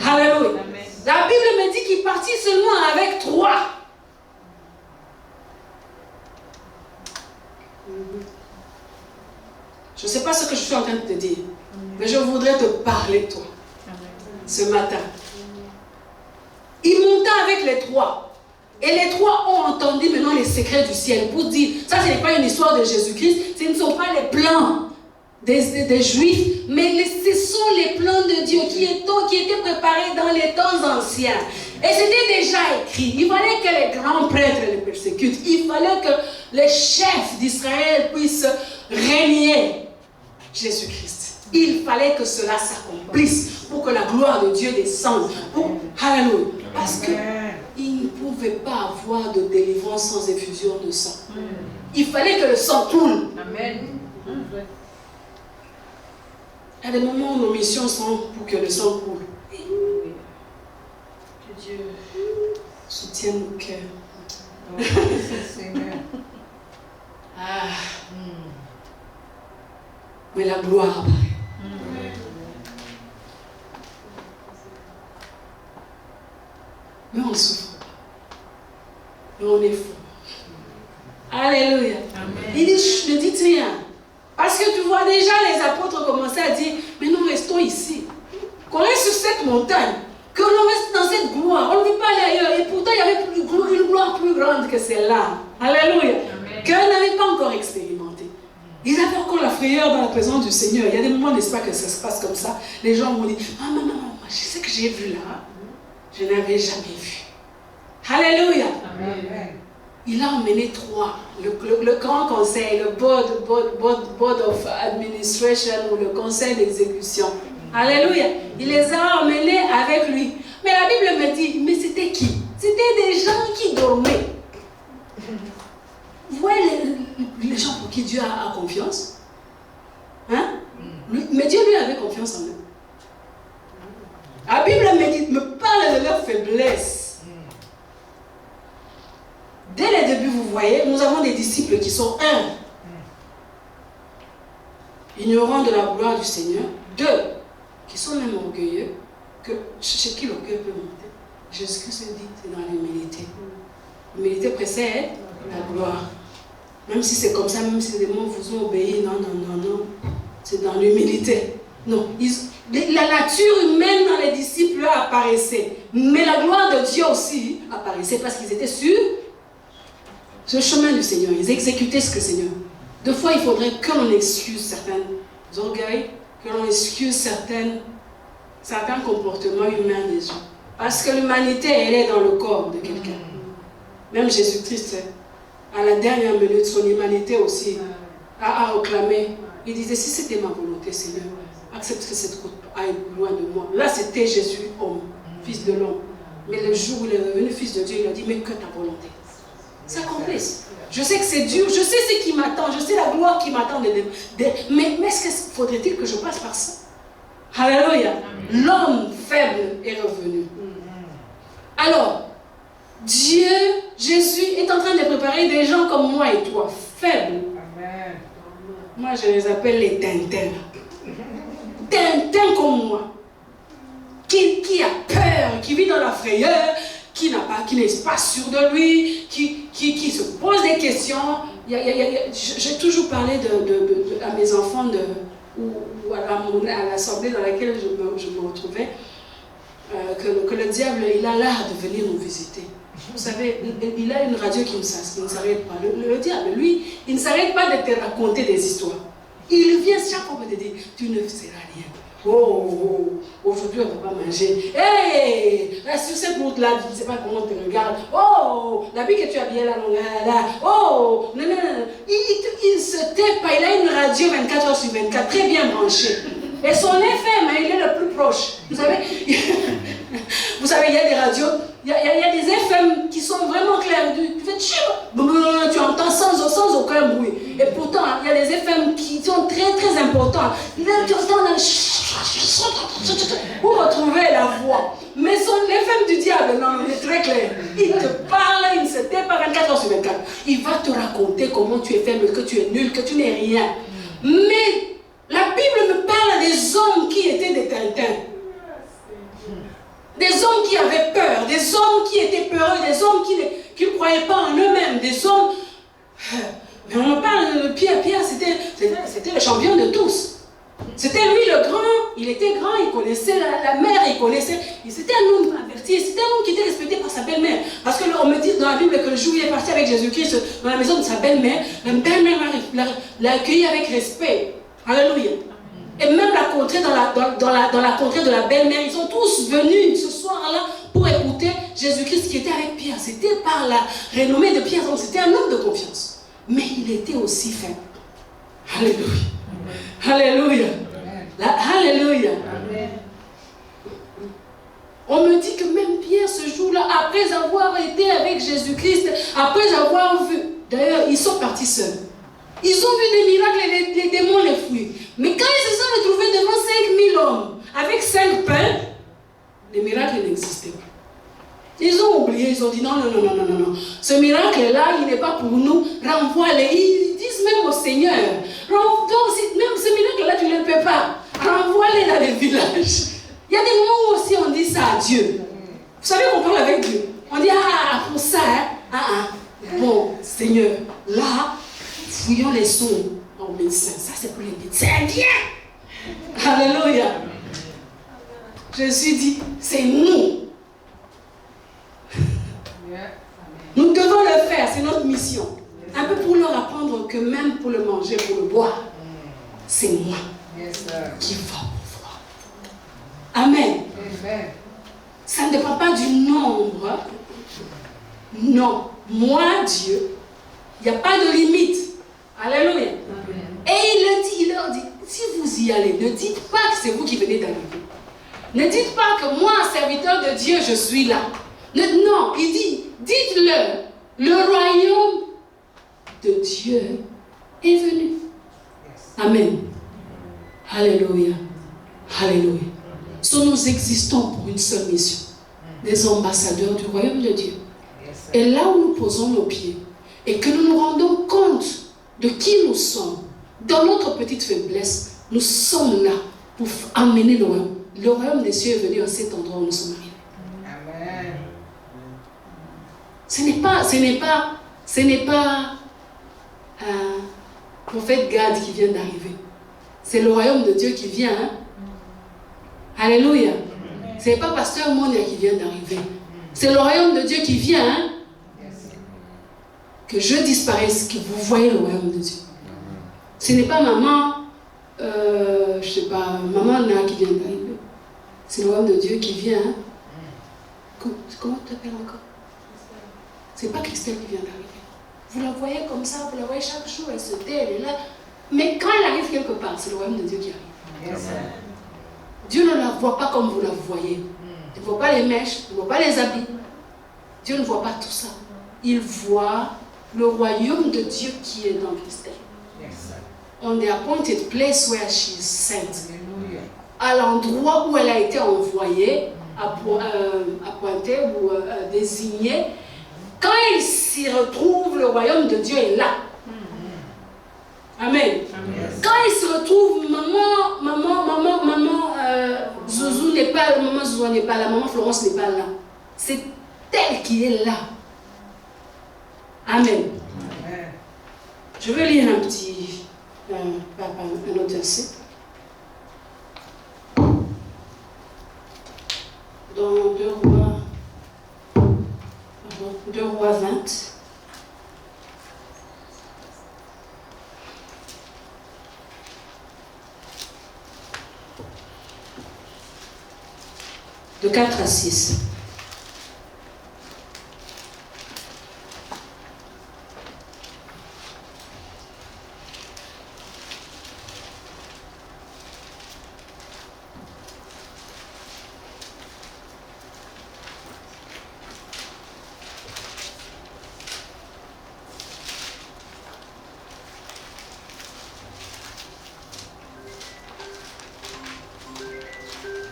Alléluia. La Bible me dit qu'il partit seulement avec 3. Je ne sais pas ce que je suis en train de te dire, mais je voudrais te parler, toi, ce matin. Il monta avec les 3. Et les 3 ont entendu maintenant les secrets du ciel pour dire, ça ce n'est pas une histoire de Jésus-Christ, ce ne sont pas les plans des Juifs, mais ce sont les plans de Dieu qui étaient préparés dans les temps anciens. Et c'était déjà écrit. Il fallait que les grands prêtres les persécutent. Il fallait que les chefs d'Israël puissent régner Jésus-Christ. Il fallait que cela s'accomplisse pour que la gloire de Dieu descende. Alléluia. Parce que il ne pouvait pas avoir de délivrance sans effusion de sang. Il fallait que le sang coule. Amen. Il y a des moments où nos missions sont pour que le sang coule. Que Dieu soutienne nos cœurs. Mais la gloire apparaît. Mais on ne souffre pas. Mais on est fou. Alléluia. Amen. Il dit, ne dites rien. Parce que tu vois déjà les apôtres commencer à dire, mais nous restons ici. Qu'on reste sur cette montagne. Que l'on reste dans cette gloire. On ne veut pas aller ailleurs. Et pourtant, il y avait une gloire plus grande que celle-là. Alléluia. Qu'eux n'avaient pas encore expérimenté. Ils avaient encore la frayeur dans la présence du Seigneur. Il y a des moments, n'est-ce pas, que ça se passe comme ça. Les gens vont dire, maman, je sais que j'ai vu là. Je n'avais jamais vu. Alléluia. Amen. Il a emmené 3. Le grand conseil, le board of administration ou le conseil d'exécution. Alléluia. Il les a emmenés avec lui. Mais la Bible me dit, mais c'était qui? C'était des gens qui dormaient. Vous voyez les gens pour qui Dieu a confiance? Hein? Mais Dieu lui avait confiance en eux. La Bible me parle de leur faiblesse. Dès le début, vous voyez, nous avons des disciples qui sont 1, ignorants de la gloire du Seigneur. 2, qui sont même orgueilleux, que chez qui l'orgueil peut monter. Jésus-Christ dit, c'est dans l'humilité. L'humilité précède la gloire. Même si c'est comme ça, même si les démons vous ont obéi, non. C'est dans l'humilité. Non, la nature humaine dans les disciples apparaissait. Mais la gloire de Dieu aussi apparaissait parce qu'ils étaient sur ce chemin du Seigneur. Ils exécutaient ce que le Seigneur Deux fois, il faudrait que l'on excuse certains orgueils, que l'on excuse certains comportements humains des gens. Parce que l'humanité, elle est dans le corps de quelqu'un. Même Jésus-Christ, à la dernière minute, son humanité aussi a réclamé. Il disait, si c'était ma volonté, Seigneur, accepte que cette route aille loin de moi. Là, c'était Jésus, homme, fils de l'homme. Mais le jour où il est revenu, fils de Dieu, il a dit, mais que ta volonté s'accomplisse. Je sais que c'est dur, je sais ce qui m'attend, je sais la gloire qui m'attend. Mais est-ce que faudrait-il que je passe par ça? Alléluia. L'homme faible est revenu. Alors, Dieu, Jésus est en train de préparer des gens comme moi et toi, faibles. Amen. Moi, je les appelle les Tintins. Tintin comme moi. Qui a peur, qui vit dans la frayeur, qui n'est pas sûr de lui, qui se pose des questions. J'ai toujours parlé à mes enfants ou à l'assemblée dans laquelle je me retrouvais, que le diable, il a l'art de venir nous visiter. Vous savez, il a une radio qui ne s'arrête pas. Le diable, lui, il ne s'arrête pas de te raconter des histoires. Il vient chaque fois pour te dire, tu ne seras rien. Oh, aujourd'hui on ne va pas manger. Hey, sur cette route-là, je ne sais pas comment on te regarde. Oh, l'habit que tu as bien là, oh, non. Il se tait pas, il a une radio 24 heures sur 24, très bien branchée. Et son FM, il est le plus proche. Vous savez, il y a des radios, il y a des FM qui sont vraiment clairs. Tu fais tu entends sans aucun bruit. Et pourtant, il y a des FM qui sont très très importants. Là, tu entends pour retrouver la voix. Mais son FM du diable, non, il est très clair. Il te parle, il ne se tait pas 24 heures sur 24. Il va te raconter comment tu es faible, que tu es nul, que tu n'es rien. Mais la Bible me parle des hommes qui étaient des Tintins. Des hommes qui avaient peur, des hommes qui étaient peureux, des hommes qui ne croyaient pas en eux-mêmes, des hommes... Mais on me parle de Pierre. Pierre, c'était le champion de tous. C'était lui le grand, il était grand, il connaissait la mer, c'était un homme averti, c'était un homme qui était respecté par sa belle-mère. Parce qu'on me dit dans la Bible que le jour où il est parti avec Jésus-Christ dans la maison de sa belle-mère, la belle-mère l'a accueilli avec respect. Alléluia. Et même la contrée dans la contrée de la belle-mère, ils sont tous venus ce soir-là pour écouter Jésus-Christ qui était avec Pierre. C'était par la renommée de Pierre, donc c'était un homme de confiance. Mais il était aussi faible. Alléluia. Alléluia. Alléluia. On me dit que même Pierre, ce jour-là, après avoir été avec Jésus-Christ, après avoir vu, d'ailleurs, ils sont partis seuls. Ils ont vu des miracles et les démons les fuient. Mais quand ils se sont retrouvés devant 5000 hommes, avec 5 pains, les miracles n'existaient pas. Ils ont oublié, ils ont dit non. Ce miracle-là, il n'est pas pour nous. Renvoie-les. Ils disent même au Seigneur, même ce miracle-là, tu ne le peux pas. Renvoie-les dans les villages. Il y a des moments où aussi on dit ça à Dieu. Vous savez qu'on parle avec Dieu. On dit, pour ça, bon, Seigneur, là, fouillons les sons en médecin. Ça, c'est pour les médecins. Viens. Alléluia. Jésus dit, c'est nous. Nous devons le faire, c'est notre mission. Un peu pour leur apprendre que même pour le manger, pour le boire, c'est moi qui va pouvoir. Amen. Ça ne dépend pas du nombre. Non. Moi, Dieu, il n'y a pas de limite. Alléluia. Et il leur dit, si vous y allez, ne dites pas que c'est vous qui venez d'arriver. Ne dites pas que moi, serviteur de Dieu, je suis là. Non, il dit, dites-le, le royaume de Dieu est venu. Amen. Alléluia. Alléluia. Nous existons pour une seule mission. Des ambassadeurs du royaume de Dieu. Et là où nous posons nos pieds, et que nous nous rendons compte de qui nous sommes, dans notre petite faiblesse, nous sommes là pour amener le royaume. Le royaume des cieux est venu à cet endroit où nous sommes arrivés. Amen. Ce n'est pas un prophète Gad qui vient d'arriver. C'est le royaume de Dieu qui vient. Hein? Alléluia. Ce n'est pas pasteur Monia qui vient d'arriver. C'est le royaume de Dieu qui vient. Hein? Que je disparaisse, que vous voyez le royaume de Dieu. Ce n'est pas maman, je sais pas, maman Na qui vient d'arriver. C'est le royaume de Dieu qui vient. Hein? Comment tu t'appelles encore? C'est pas Christelle qui vient d'arriver. Vous la voyez comme ça, vous la voyez chaque jour, elle se tait, elle est là. Mais quand elle arrive quelque part, c'est le royaume de Dieu qui arrive. Yes. Dieu ne la voit pas comme vous la voyez. Il ne voit pas les mèches, il ne voit pas les habits. Dieu ne voit pas tout ça. Il voit le royaume de Dieu qui est dans Christelle. Yes. On the appointed place where she is sent. À l'endroit où elle a été envoyée, appointée ou désignée. Quand il s'y retrouve, le royaume de Dieu est là. Amen. Quand il se retrouve, maman, Zouzou n'est pas là, maman Zouzou n'est pas là, maman Florence n'est pas là. C'est elle qui est là. Amen. Je vais lire un petit, un autre verset. Dans 2 Rois 20. De 4 à 6.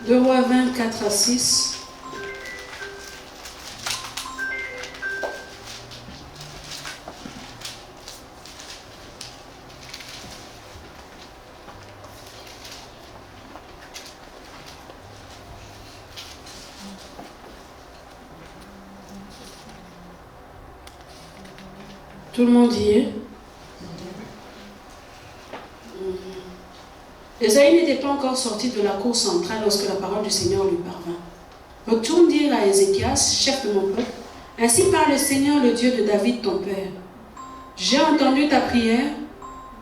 De Rois 20, 4 à 6. Tout le monde y est. Ésaïe n'était pas encore sorti de la cour centrale lorsque la parole du Seigneur lui parvint. Retourne dire à Ézéchias, chef de mon peuple, ainsi parle le Seigneur, le Dieu de David, ton père. J'ai entendu ta prière,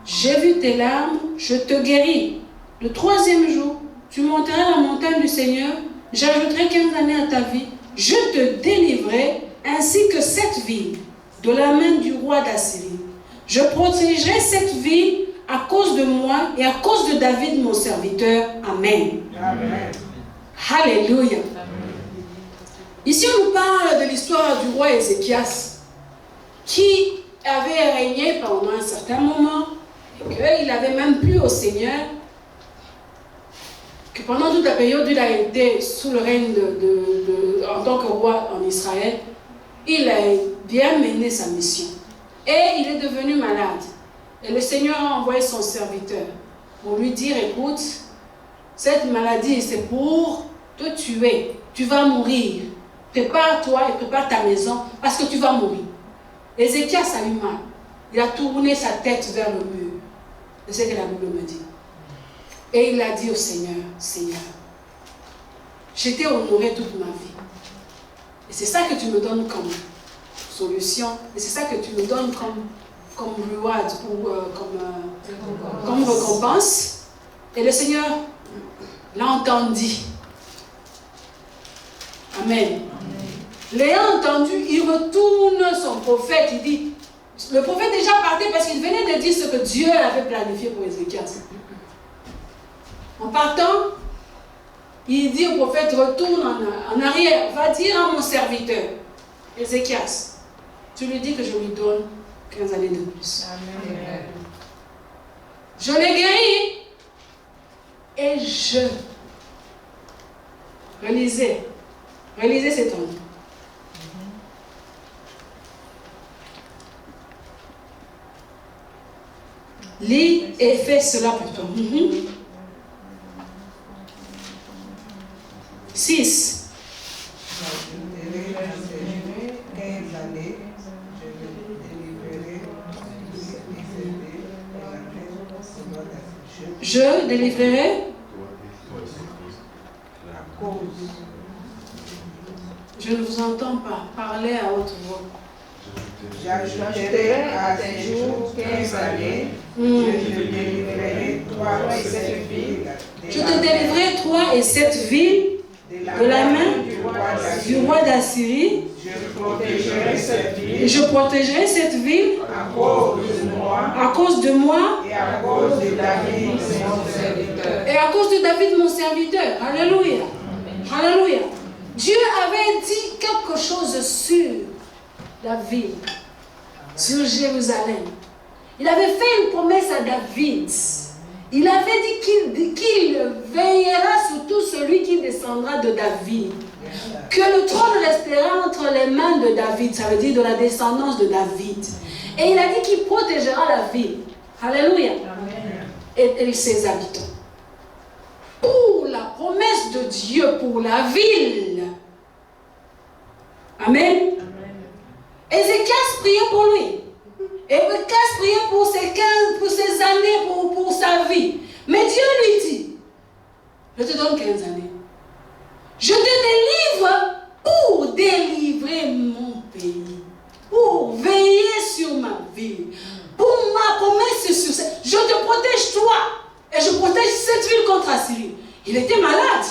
j'ai vu tes larmes, je te guéris. Le 3e jour, tu monteras la montagne du Seigneur, j'ajouterai 15 années à ta vie, je te délivrerai, ainsi que cette ville, de la main du roi d'Assyrie. Je protégerai cette ville à cause de moi et à cause de David, mon serviteur. Amen. Amen. Alléluia. Ici, on nous parle de l'histoire du roi Ézéchias qui avait régné pendant un certain moment et qu'il avait même plu au Seigneur, que pendant toute la période où il a été sous le règne en tant que roi en Israël, il a bien mené sa mission. Et il est devenu malade. Et le Seigneur a envoyé son serviteur pour lui dire, écoute, cette maladie, c'est pour te tuer. Tu vas mourir. Prépare-toi et prépare ta maison parce que tu vas mourir. Ézéchias a eu mal. Il a tourné sa tête vers le mur. C'est ce que la Bible me dit. Et il a dit au Seigneur, Seigneur, je t'ai honoré toute ma vie. Et c'est ça que tu me donnes comme solution. Et c'est ça que tu me donnes comme reward ou comme récompense. Et le Seigneur l'a entendu. Amen. L'ayant entendu, il retourne son prophète. Il dit, le prophète déjà partait parce qu'il venait de dire ce que Dieu avait planifié pour Ézéchias. En partant, il dit au prophète, retourne en arrière, va dire à mon serviteur, Ézéchias, tu lui dis que je lui donne 15 années de plus. Amen. Je l'ai guéri et je relisez cet homme. Lis et fais cela pour toi. 6. Je délivrerai. Je ne vous entends pas. Parlez à haute voix. J'ajouterai à tes jours 15 années. Je te délivrerai, toi et cette ville. Je te délivrerai, toi et cette ville, de la main du roi d'Assyrie. Je protégerai cette ville. Et je protégerai cette ville à cause de moi. et à cause de David, mon serviteur. Et à cause de David, mon serviteur. Alléluia. Alléluia. Dieu avait dit quelque chose sur la ville, sur Jérusalem. Il avait fait une promesse à David. Il avait dit qu'il veillera sur tout celui qui descendra de David. Que le trône restera entre les mains de David, ça veut dire de la descendance de David. Et il a dit qu'il protégera la ville. Alléluia. Et ses habitants. Pour la promesse de Dieu pour la ville. Amen. Ézéchias priait pour lui. Ézéchias priait pour ses années, pour sa vie. Mais Dieu lui dit, je te donne 15 années. Je te délivre pour délivrer mon pays. Pour veiller sur ma vie. Pour ma promesse sur cette. Je te protège toi. Et je protège cette ville contre Assyrie. Il était malade.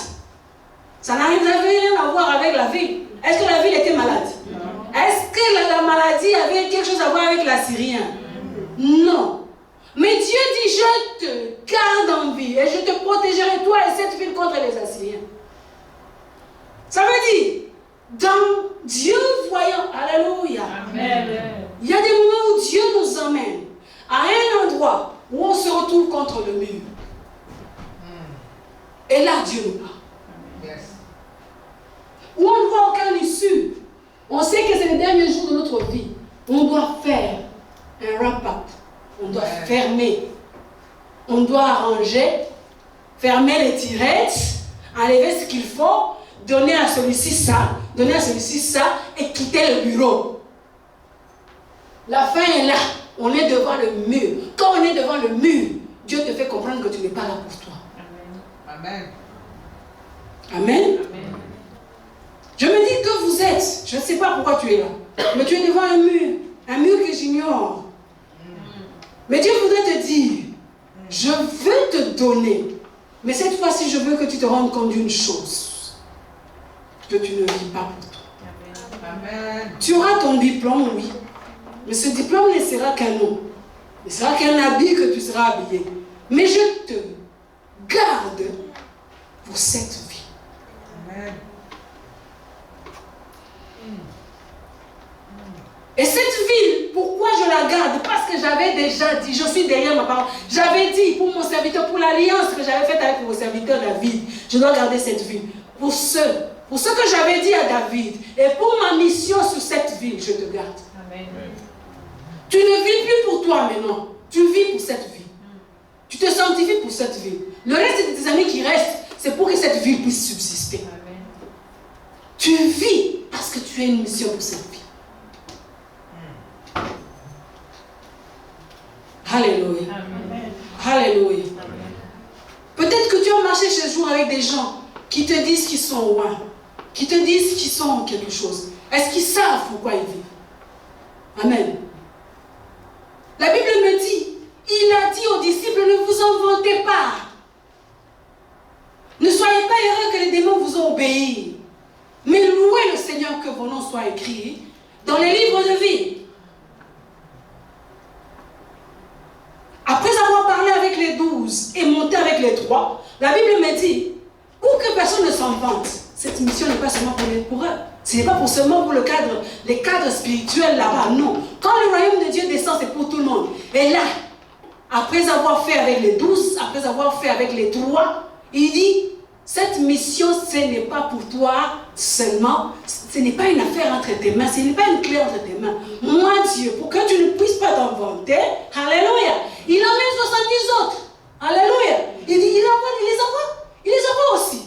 Ça n'avait rien à voir avec la ville. Est-ce que la ville était malade? Est-ce que la maladie avait quelque chose à voir avec l'Assyrien? Non. Mais Dieu dit, je te garde en vie et je te protégerai toi et cette ville contre les Assyriens. Ça veut dire, dans Dieu voyant, alléluia, Amen. il y a des moments où Dieu nous emmène à un endroit où on se retrouve contre le mur. Et là, Dieu nous parle. Où on ne voit aucune issue. On sait que c'est les derniers jours de notre vie. On doit faire un wrap-up. On doit fermer. On doit arranger, fermer les tirettes, enlever ce qu'il faut, donner à celui-ci ça, donner à celui-ci ça, et quitter le bureau. La fin est là. On est devant le mur. Quand on est devant le mur, Dieu te fait comprendre que tu n'es pas là pour toi. Amen. Amen. Je me dis que vous êtes, je ne sais pas pourquoi tu es là, mais tu es devant un mur que j'ignore. Mais Dieu voudrait te dire, je veux te donner, mais cette fois-ci, je veux que tu te rendes compte d'une chose, que tu ne vis pas pour toi. Amen. Tu auras ton diplôme, oui, mais ce diplôme ne sera qu'un nom, ne sera qu'un habit que tu seras habillé. Mais je te garde pour cette vie. Amen. Et cette ville, pourquoi je la garde? Parce que j'avais déjà dit, je suis derrière ma parole, j'avais dit pour mon serviteur, pour l'alliance que j'avais faite avec mon serviteur David, je dois garder cette ville. Pour ce que j'avais dit à David, et pour ma mission sur cette ville, je te garde. Amen. Tu ne vis plus pour toi maintenant, tu vis pour cette ville. Tu te sanctifies pour cette ville. Le reste de tes années qui restent, c'est pour que cette ville puisse subsister. Amen. Tu vis parce que tu as une mission pour cette vie. Alléluia. Amen. Alléluia. Peut-être que tu as marché ce jour avec des gens qui te disent qu'ils sont loin, qui te disent qu'ils sont quelque chose. Est-ce qu'ils savent pourquoi ils vivent? Amen. La Bible me dit, il a dit aux disciples, ne vous en vantez pas. Ne soyez pas heureux que les démons vous ont obéi. Mais louez le Seigneur que vos noms soient écrits dans les livres de vie. Après avoir parlé avec les 12 et monté avec les 3, la Bible me dit, pour que personne ne s'en vante, cette mission n'est pas seulement pour eux. Ce n'est pas seulement pour les cadres spirituels là-bas, non. Quand le royaume de Dieu descend, c'est pour tout le monde. Et là, après avoir fait avec les 12, après avoir fait avec les 3, il dit, cette mission, ce n'est pas pour toi seulement, ce n'est pas une affaire entre tes mains, ce n'est pas une clé entre tes mains. Moi, Dieu, pour que tu ne puisses pas t'en vanter, alléluia, il emmène 70 autres, alléluia, il dit, il les envoie aussi,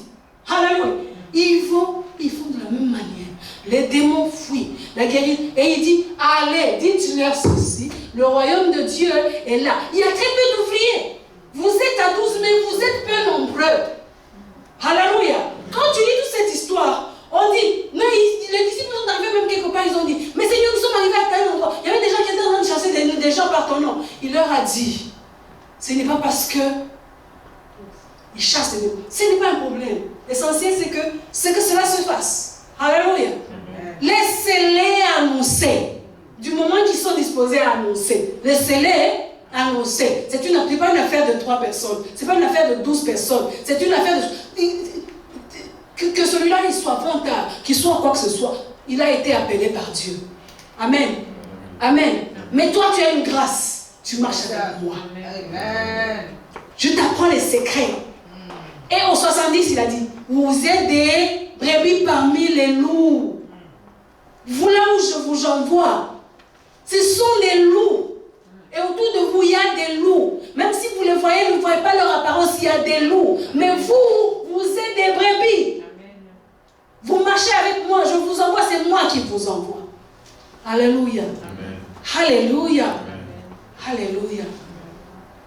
alléluia. Ils font de la même manière. Les démons fuient, la guérison, et il dit, allez, dites-leur ceci, le royaume de Dieu est là. Il y a très peu d'ouvriers. Vous êtes à 12, mais vous êtes peu nombreux. Alléluia. Quand tu lis toute cette histoire, on dit, mais les disciples sont arrivés même quelque part, ils ont dit, mais Seigneur, nous sommes arrivés à pas parce que il chasse les démons. Ce n'est pas un problème. L'essentiel, c'est que cela se fasse. Alléluia. Laissez-les annoncer. Du moment qu'ils sont disposés à annoncer, laissez-les annoncer. Ce n'est pas une affaire de 3 personnes. Ce n'est pas une affaire de 12 personnes. C'est une affaire de... Que celui-là, il soit vantard, qu'il soit quoi que ce soit. Il a été appelé par Dieu. Amen. Amen. Mais toi, tu as une grâce. Tu marches avec moi. Amen. Je t'apprends les secrets. Et au 70, il a dit, vous êtes des brebis parmi les loups. Vous là où je vous envoie, ce sont des loups. Et autour de vous, il y a des loups. Même si vous les voyez, vous ne voyez pas leur apparence, il y a des loups. Mais vous êtes des brebis. Vous marchez avec moi, je vous envoie, c'est moi qui vous envoie. Alléluia. Amen. Alléluia. Amen. Alléluia.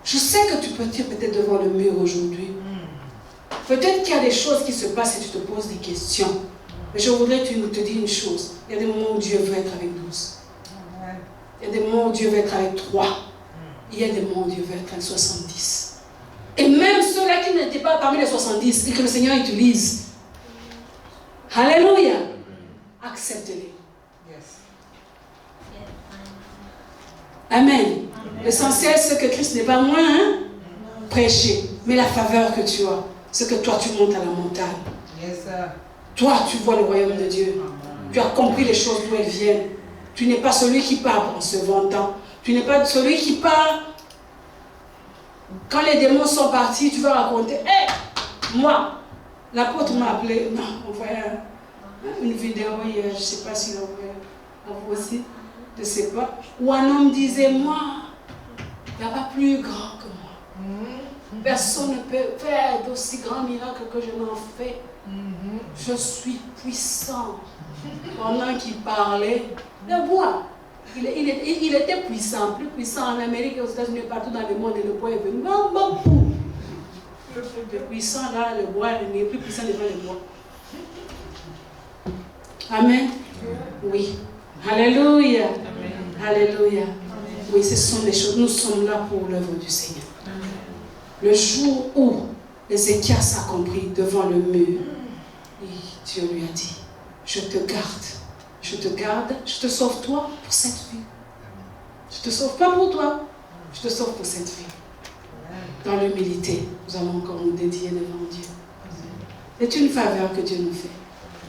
Je sais que tu peux dire peut-être devant le mur aujourd'hui. Peut-être qu'il y a des choses qui se passent et tu te poses des questions. Mais je voudrais te dire une chose. Il y a des moments où Dieu veut être avec 12. Il y a des moments où Dieu veut être avec 3. Il y a des moments où Dieu veut être avec 70. Et même ceux-là qui n'étaient pas parmi les 70 et que le Seigneur utilise. Alléluia. Accepte-les. Amen. L'essentiel, c'est que Christ n'est pas moins prêché. Mais la faveur que tu as, c'est que toi, tu montes à la montagne. Toi, tu vois le royaume de Dieu. Tu as compris les choses d'où elles viennent. Tu n'es pas celui qui part en se vantant. Tu n'es pas celui qui part. Quand les démons sont partis, tu vas raconter. Hé, moi, l'apôtre m'a appelé, m'a envoyé une vidéo hier, je ne sais pas s'il a envoyé à vous aussi, je ne sais pas, où un homme disait, moi, il n'y a pas plus grand que moi. Personne ne peut faire d'aussi grands miracles que je n'en fais. Je suis puissant. Pendant qu'il parlait, le bois, il était puissant, plus puissant en Amérique et aux États-Unis, partout dans le monde, et le bois est venu. Le puissant là, le bois, il est plus puissant devant le bois. Amen. Oui. Alléluia. Amen. Alléluia. Amen. Oui, ce sont des choses. Nous sommes là pour l'œuvre du Seigneur. Amen. Le jour où Ézéchias a compris devant le mur, Dieu lui a dit, je te garde, je te sauve toi pour cette vie. Je ne te sauve pas pour toi, je te sauve pour cette vie. Dans l'humilité, nous allons encore nous dédier devant Dieu. C'est une faveur que Dieu nous fait.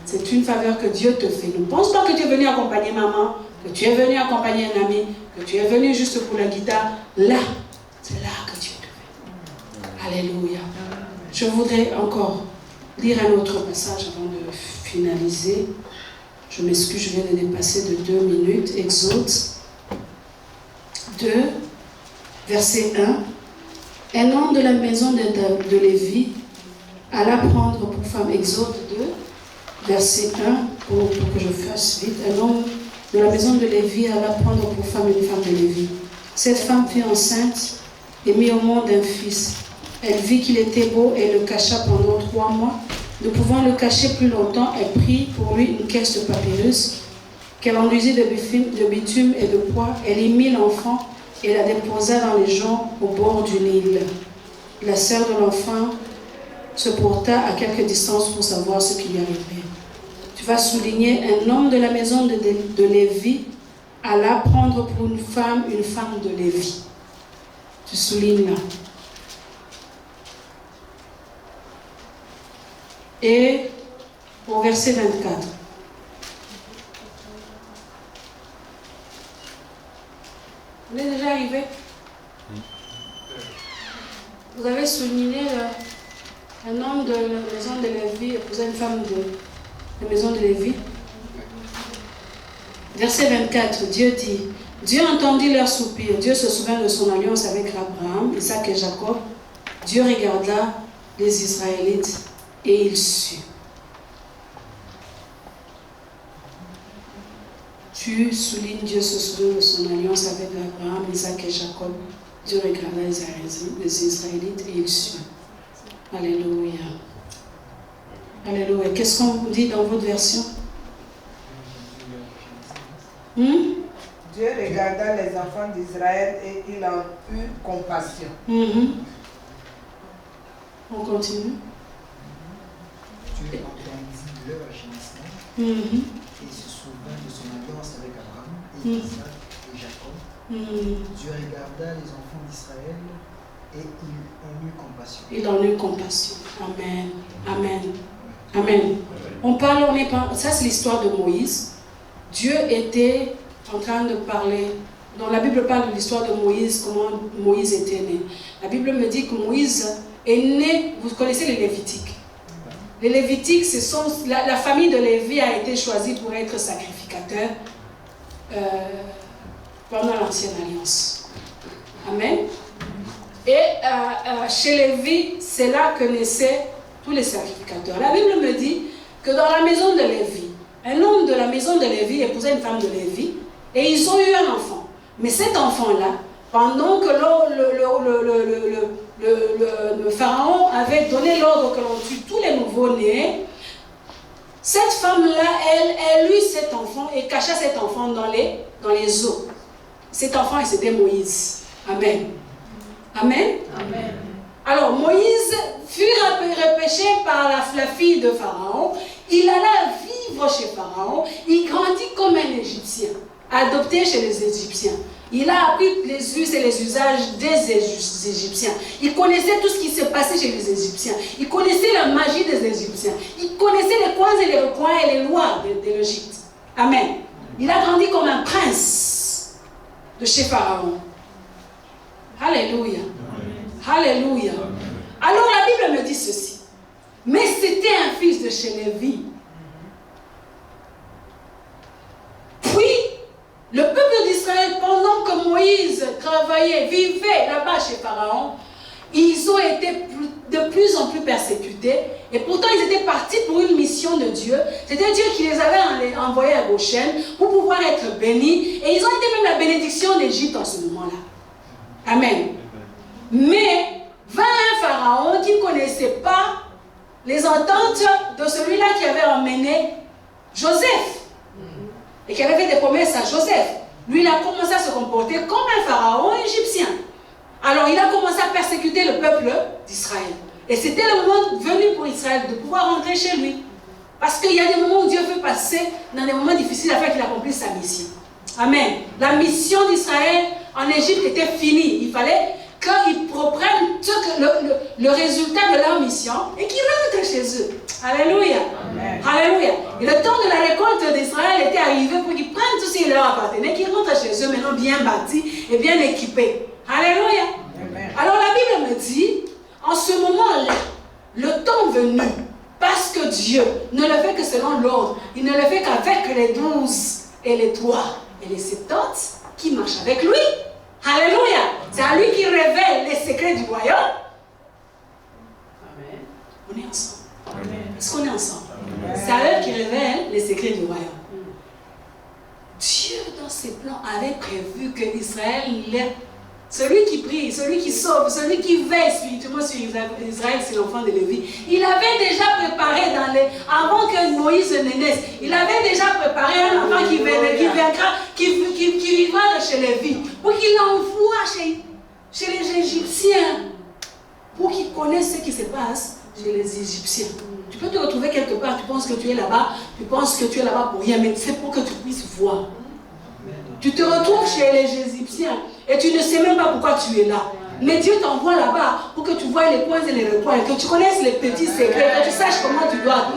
C'est une faveur que Dieu te fait. Ne pense pas que tu es venu accompagner maman, que tu es venu accompagner un ami, que tu es venu juste pour la guitare. Là, c'est là que Dieu te fait. Alléluia. Je voudrais encore lire un autre passage avant de finaliser. Je m'excuse, je viens de dépasser de 2 minutes. Exode 2, verset 1. Un homme de la maison de Lévi alla prendre pour femme. Exode 2, verset 1, pour que je fasse vite. Un homme de la maison de Lévi alla prendre pour femme une femme de Lévi. Cette femme fut enceinte et mit au monde un fils. Elle vit qu'il était beau et le cacha pendant 3 mois. Ne pouvant le cacher plus longtemps, elle prit pour lui une caisse de papyrus qu'elle enduisit de bitume et de pois. Elle y mit l'enfant et la déposa dans les joncs au bord du Nil. La sœur de l'enfant se porta à quelque distance pour savoir ce qui lui arrivait. Tu vas souligner, un homme de la maison de Lévi alla prendre pour une femme de Lévi. Tu soulignes là. Et au verset 24. Vous êtes déjà arrivé? Vous avez souligné un homme de la maison de Lévi épousait une femme de la maison de Lévi. Verset 24, Dieu dit, Dieu entendit leur soupir. Dieu se souvint de son alliance avec Abraham, Isaac et Jacob. Dieu regarda les Israélites et il sut. Tu soulignes, Dieu se souvient de son alliance avec Abraham, Isaac et Jacob. Dieu regarda les Israélites et il sut. Alléluia. Alléluia. Qu'est-ce qu'on dit dans votre version? Dieu regarda les enfants d'Israël et il en eut compassion. On continue. Dieu entendit leur gémissement et se souvint de son alliance avec Abraham et Isaac et Jacob. Dieu regarda les enfants d'Israël et il en eut compassion. Il en eut compassion. Amen. Amen. Amen. Ça c'est l'histoire de Moïse. Dieu était en train de parler. Dans la Bible parle de l'histoire de Moïse, comment Moïse était né. La Bible me dit que Moïse est né, vous connaissez les Lévitiques. Les Lévitiques, la famille de Lévi a été choisie pour être sacrificateur pendant l'Ancienne Alliance. Amen. Et chez Lévi, c'est là que naissaient tous les sacrificateurs. La Bible me dit que dans la maison de Lévi, un homme de la maison de Lévi épousait une femme de Lévi et ils ont eu un enfant. Mais cet enfant-là, pendant que le pharaon avait donné l'ordre que l'on tue tous les nouveaux-nés, cette femme-là, elle eut cet enfant et cacha cet enfant dans les eaux. Cet enfant, c'était Moïse. Amen. Amen. Amen. Alors, Moïse fut repêché par la fille de Pharaon. Il alla vivre chez Pharaon. Il grandit comme un Égyptien, adopté chez les Égyptiens. Il a appris les us et les usages des Égyptiens. Il connaissait tout ce qui se passait chez les Égyptiens. Il connaissait la magie des Égyptiens. Il connaissait les coins et les recoins et les lois de l'Égypte. Amen. Il a grandi comme un prince de chez Pharaon. Alléluia. Alléluia. Alors la Bible me dit ceci. Mais c'était un fils de chez Lévi. Puis, le peuple d'Israël, pendant que Moïse travaillait, vivait là-bas chez Pharaon, ils ont été de plus en plus persécutés. Et pourtant, ils étaient partis pour une mission de Dieu. C'était Dieu qui les avait envoyés à Goshen pour pouvoir être bénis. Et ils ont été même la bénédiction d'Égypte en ce moment-là. Amen. Mais, vint un Pharaon qui ne connaissait pas les ententes de celui-là qui avait emmené Joseph. Et qui avait fait des promesses à Joseph. Lui, il a commencé à se comporter comme un pharaon égyptien. Alors, il a commencé à persécuter le peuple d'Israël. Et c'était le moment venu pour Israël de pouvoir rentrer chez lui. Parce qu'il y a des moments où Dieu veut passer dans des moments difficiles afin qu'il accomplisse sa mission. Amen. La mission d'Israël en Égypte était finie. Il fallait qu'ils reprennent le résultat de leur mission et qu'ils rentrent chez eux. Alléluia. Amen. Alléluia. Et le temps de la récolte d'Israël était arrivé pour qu'ils prennent tout ce qui leur appartenait, qu'ils rentrent chez eux maintenant bien bâtis et bien équipés. Alléluia. Amen. Alors la Bible me dit, en ce moment-là, le temps venu, parce que Dieu ne le fait que selon l'ordre, il ne le fait qu'avec les 12 et les 3 et les 70 qui marchent avec lui. Alléluia. C'est à lui qui révèle les secrets du royaume. Amen. On est ensemble. Amen. Est-ce qu'on est ensemble? C'est à eux qui révèle les secrets du royaume. Dieu, dans ses plans, avait prévu que Israël, celui qui prie, celui qui sauve, celui qui veille spirituellement sur Israël, c'est l'enfant de Lévi. Il avait déjà préparé avant que Moïse ne naisse, il avait déjà préparé un enfant qui viendra, qui vivra chez Lévi, pour qu'il l'envoie chez les Égyptiens, pour qu'ils connaissent ce qui se passe chez les Égyptiens. Tu peux te retrouver quelque part, tu penses que tu es là-bas, tu penses que tu es là-bas pour rien, mais c'est pour que tu puisses voir. Tu te retrouves chez les Égyptiens et tu ne sais même pas pourquoi tu es là. Mais Dieu t'envoie là-bas pour que tu vois les coins et les recoins, que tu connaisses les petits secrets, que tu saches comment tu dois.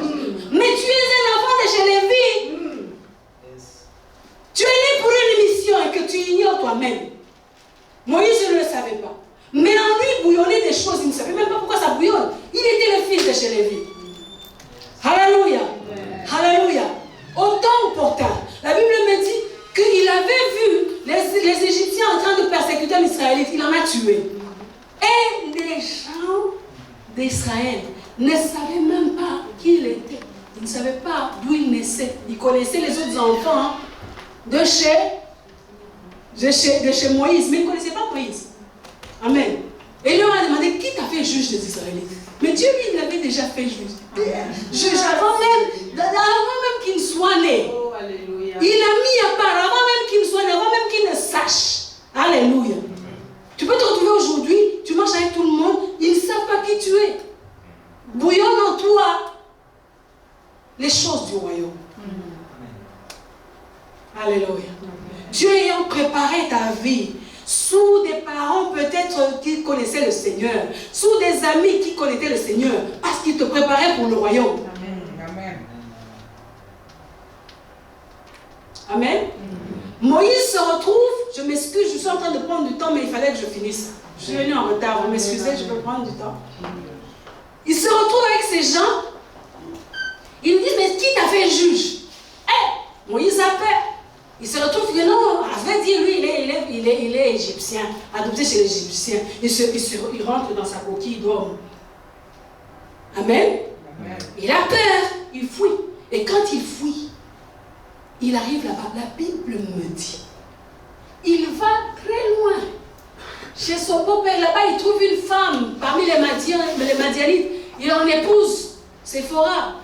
Mais tu es un enfant de chez Lévi. Tu es né pour une mission et que tu ignores toi-même. Moïse ne le savait pas. Mais en lui bouillonnait des choses, il ne savait même pas pourquoi ça bouillonne. Il était le fils de chez Lévi. Alléluia. Alléluia. Au temps opportun, la Bible me dit qu'il avait vu les Égyptiens en train de persécuter les Israélites. Il en a tué. Et les gens d'Israël ne savaient même pas qui il était. Ils ne savaient pas d'où il naissait. Ils connaissaient les autres enfants de chez Moïse, mais ils ne connaissaient pas Moïse. Amen. Et il leur a demandé, qui t'a fait juge des Israélites? Mais Dieu, lui, il l'avait déjà fait juge. Juge avant même qu'il ne soit né. Oh, alléluia. Il a mis à part, avant même qu'il ne soit né, avant même royaume. Alléluia. Dieu ayant préparé ta vie sous des parents peut-être qui connaissaient le Seigneur, sous des amis qui connaissaient le Seigneur, parce qu'ils te préparaient pour le royaume. Amen. Amen. Moïse se retrouve, je m'excuse, je suis en train de prendre du temps, mais il fallait que je finisse. Je suis venue en retard, vous m'excusez, je peux prendre du temps. Il se retrouve avec ces gens, ils me disent, mais qui t'a fait juge? Moïse a peur. Il se retrouve que non, à vrai dire, lui, il est égyptien, adopté chez les Égyptiens. Il rentre dans sa coquille d'homme. Amen. Il a peur, il fuit. Et quand il fuit, il arrive là-bas. La Bible me dit, il va très loin. Chez son beau-père, là-bas, il trouve une femme parmi les Madianites. Il en épouse, Séphora,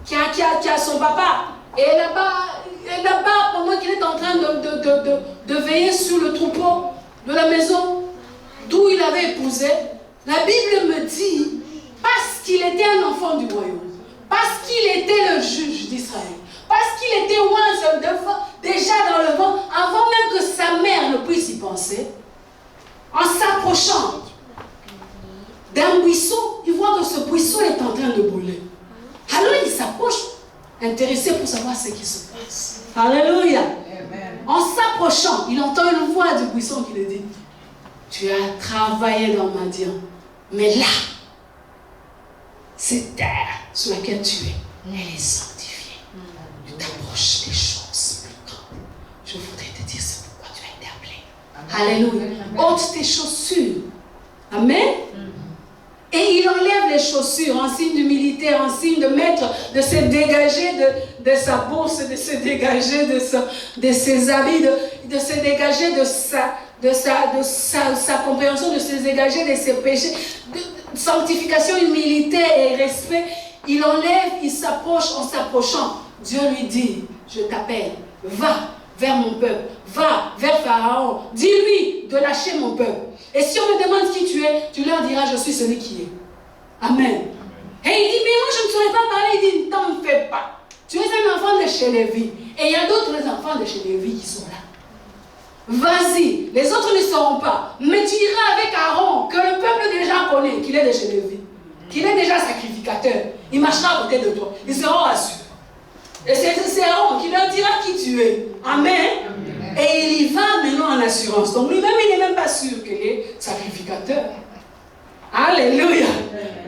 qui a son papa. Et là-bas, pendant qu'il est en train de veiller sur le troupeau de la maison d'où il avait épousé, la Bible me dit, parce qu'il était un enfant du royaume, parce qu'il était le juge d'Israël, parce qu'il était déjà dans le vent, avant même que sa mère ne puisse y penser, en s'approchant d'un buisson, il voit que ce buisson est en train de brûler. Alors il s'approche, intéressé pour savoir ce qui se passe. Alléluia. Amen. En s'approchant, il entend une voix du buisson qui lui dit, tu as travaillé dans Madian, mais là, cette terre sur laquelle tu es, elle est sanctifiée. Tu t'approches des choses plus grandes. Je voudrais te dire c'est pourquoi tu as été appelé. Alléluia. Ôte tes chaussures. Amen. Et il enlève les chaussures en signe d'humilité, en signe de mettre, de se dégager de sa bourse, de se dégager de ses habits, de se dégager de sa compréhension, de se dégager de ses péchés, de sanctification, humilité et respect. Il enlève, il s'approche. En s'approchant, Dieu lui dit, je t'appelle, va vers mon peuple, va vers Pharaon, dis-lui de lâcher mon peuple. Et si on me demande qui tu es, tu leur diras, je suis celui qui est. Amen. Et il dit, mais moi je ne saurais pas parler. Il dit, ne t'en fais pas. Tu es un enfant de chez Lévi. Et il y a d'autres enfants de chez Lévi qui sont là. Vas-y, les autres ne sauront pas. Mais tu iras avec Aaron, que le peuple déjà connaît, qu'il est de chez Lévi, qu'il est déjà sacrificateur. Il marchera à côté de toi. Ils seront rassurés. Et c'est Aaron qui leur dira qui tu es. Amen. Et il y va maintenant en assurance. Donc lui-même, il n'est même pas sûr qu'il est sacrificateur. Alléluia.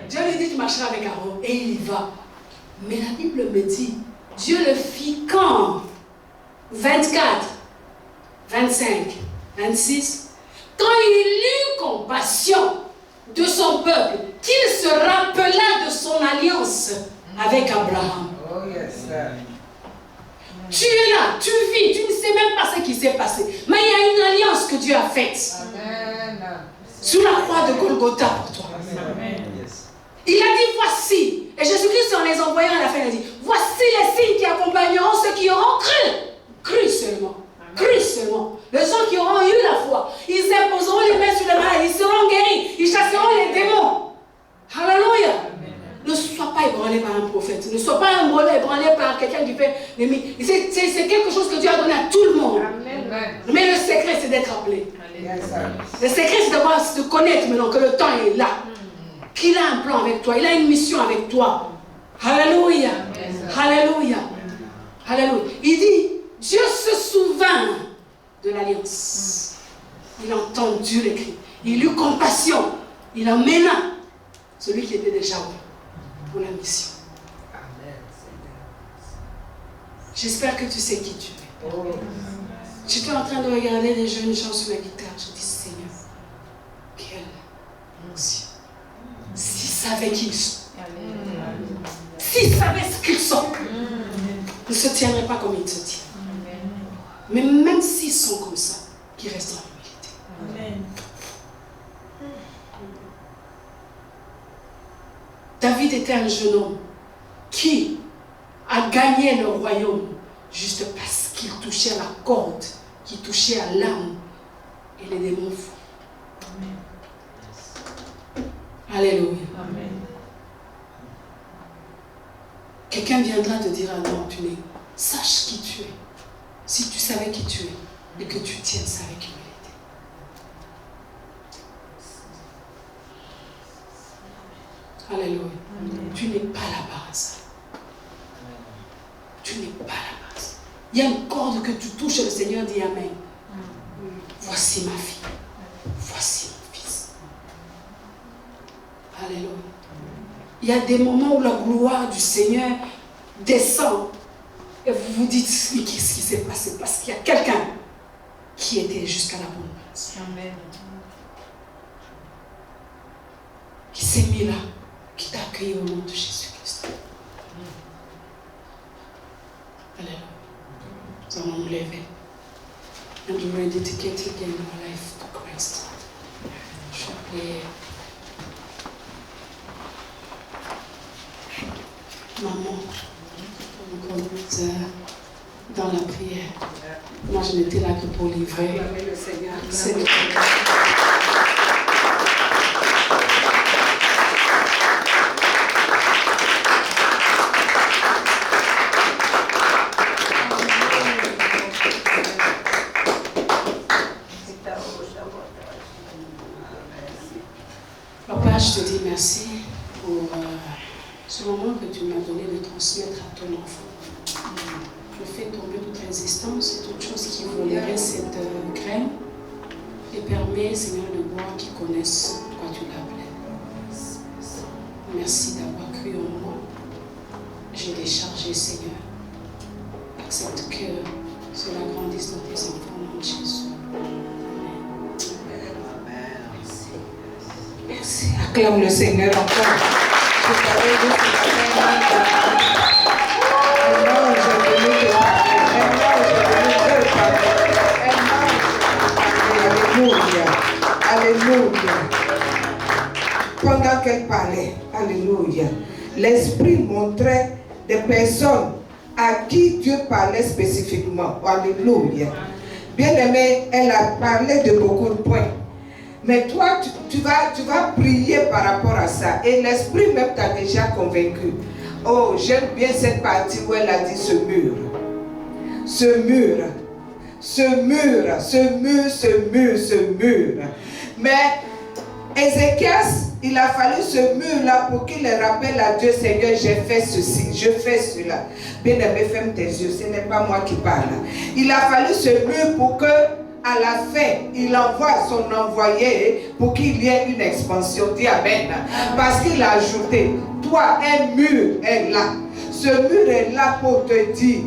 Dieu lui dit, tu marcheras avec Aaron. Et il y va. Mais la Bible me dit, Dieu le fit quand 24, 25, 26. Quand il eut compassion de son peuple, qu'il se rappela de son alliance avec Abraham. Oh yes, sir. Tu es là, tu vis, tu ne sais même pas ce qui s'est passé. Mais il y a une alliance que Dieu a faite. Amen. Sur la croix de Golgotha pour toi. Amen. Il a dit voici. Et Jésus-Christ en les envoyant à la fin, il a dit voici les signes qui accompagneront ceux qui auront cru. Cru seulement. Cru seulement. Les gens qui auront eu la foi. Ils imposeront les mains sur les malades. Ils seront guéris. Ils chasseront les démons. Alléluia. Ne sois pas ébranlé par un prophète. Ne sois pas ébranlé par quelqu'un qui fait des miracles. C'est quelque chose que Dieu a donné à tout le monde. Amen. Mais le secret, c'est d'être appelé. Le secret, c'est d'avoir se connaître maintenant que le temps est là. Qu'il a un plan avec toi. Il a une mission avec toi. Alléluia. Alléluia. Alléluia. Il dit, Dieu se souvint de l'alliance. Il a entendu les cris. Il eut compassion. Il emmena celui qui était déjà pour la mission. J'espère que tu sais qui tu es. J'étais en train de regarder les jeunes gens sur la guitare. Je dis, Seigneur, quelle onction. S'ils savaient qui ils sont. S'ils savaient ce qu'ils sont. Ils ne se tiendraient pas comme ils se tiennent. Mais même s'ils sont comme ça, qu'ils restent en humilité. Amen. David était un jeune homme qui a gagné le royaume juste parce qu'il touchait à la corde, qui touchait à l'âme et les démons fous. Alléluia. Amen. quelqu'un viendra te dire, ah non, tu n'es. Sache qui tu es. Si tu savais qui tu es et que tu tiens ça avec humilité. Alléluia. Tu n'es pas là par hasard. Tu n'es pas là par hasard. Il y a une corde que tu touches et le Seigneur dit Amen. Voici ma fille. Voici mon fils. Alléluia. Il y a des moments où la gloire du Seigneur descend et vous vous dites, mais qu'est-ce qui s'est passé? Parce qu'il y a quelqu'un qui était jusqu'à la bonne place. Amen. Qui s'est mis là, qui t'a accueilli au nom de Jésus-Christ. Alléluia. Nous allons nous lever and rededicate again our life to Christ. Je prie. Maman, nous conduite dans la prière. Moi, je n'étais là que pour livrer. Le Seigneur. Seigneur. Papa, je te dis merci pour ce moment que tu m'as donné de transmettre à ton enfant. Je fais tomber toute résistance et toute chose qui volerait cette graine et permets, Seigneur, de voir qu'ils connaissent pourquoi tu l'as appelé. Merci d'avoir cru en moi. J'ai déchargé, Seigneur. Accepte que cela grandisse dans tes enfants, au nom de Jésus. Merci. Acclame le Seigneur encore. Je t'avais dit ce matin, un ange est venu te parler. Un ange est venu te parler. Un ange est venu te parler. Alléluia. Alléluia. Pendant qu'elle parlait, alléluia, l'Esprit montrait des personnes à qui Dieu parlait spécifiquement. Alléluia. Bien-aimée, elle a parlé de beaucoup de points. Mais toi, tu vas prier par rapport à ça. Et l'Esprit même t'a déjà convaincu. Oh, j'aime bien cette partie où elle a dit ce mur. Ce mur. Ce mur. Ce mur. Ce mur. Ce mur. Mais Ézéchias, il a fallu ce mur-là pour qu'il rappelle à Dieu, Seigneur, j'ai fait ceci, je fais cela. Bien-aimé, ferme tes yeux, ce n'est pas moi qui parle. Il a fallu ce mur pour que, à la fin, il envoie son envoyé pour qu'il y ait une expansion. Dis Amen. Parce qu'il a ajouté, toi, un mur est là. Ce mur est là pour te dire,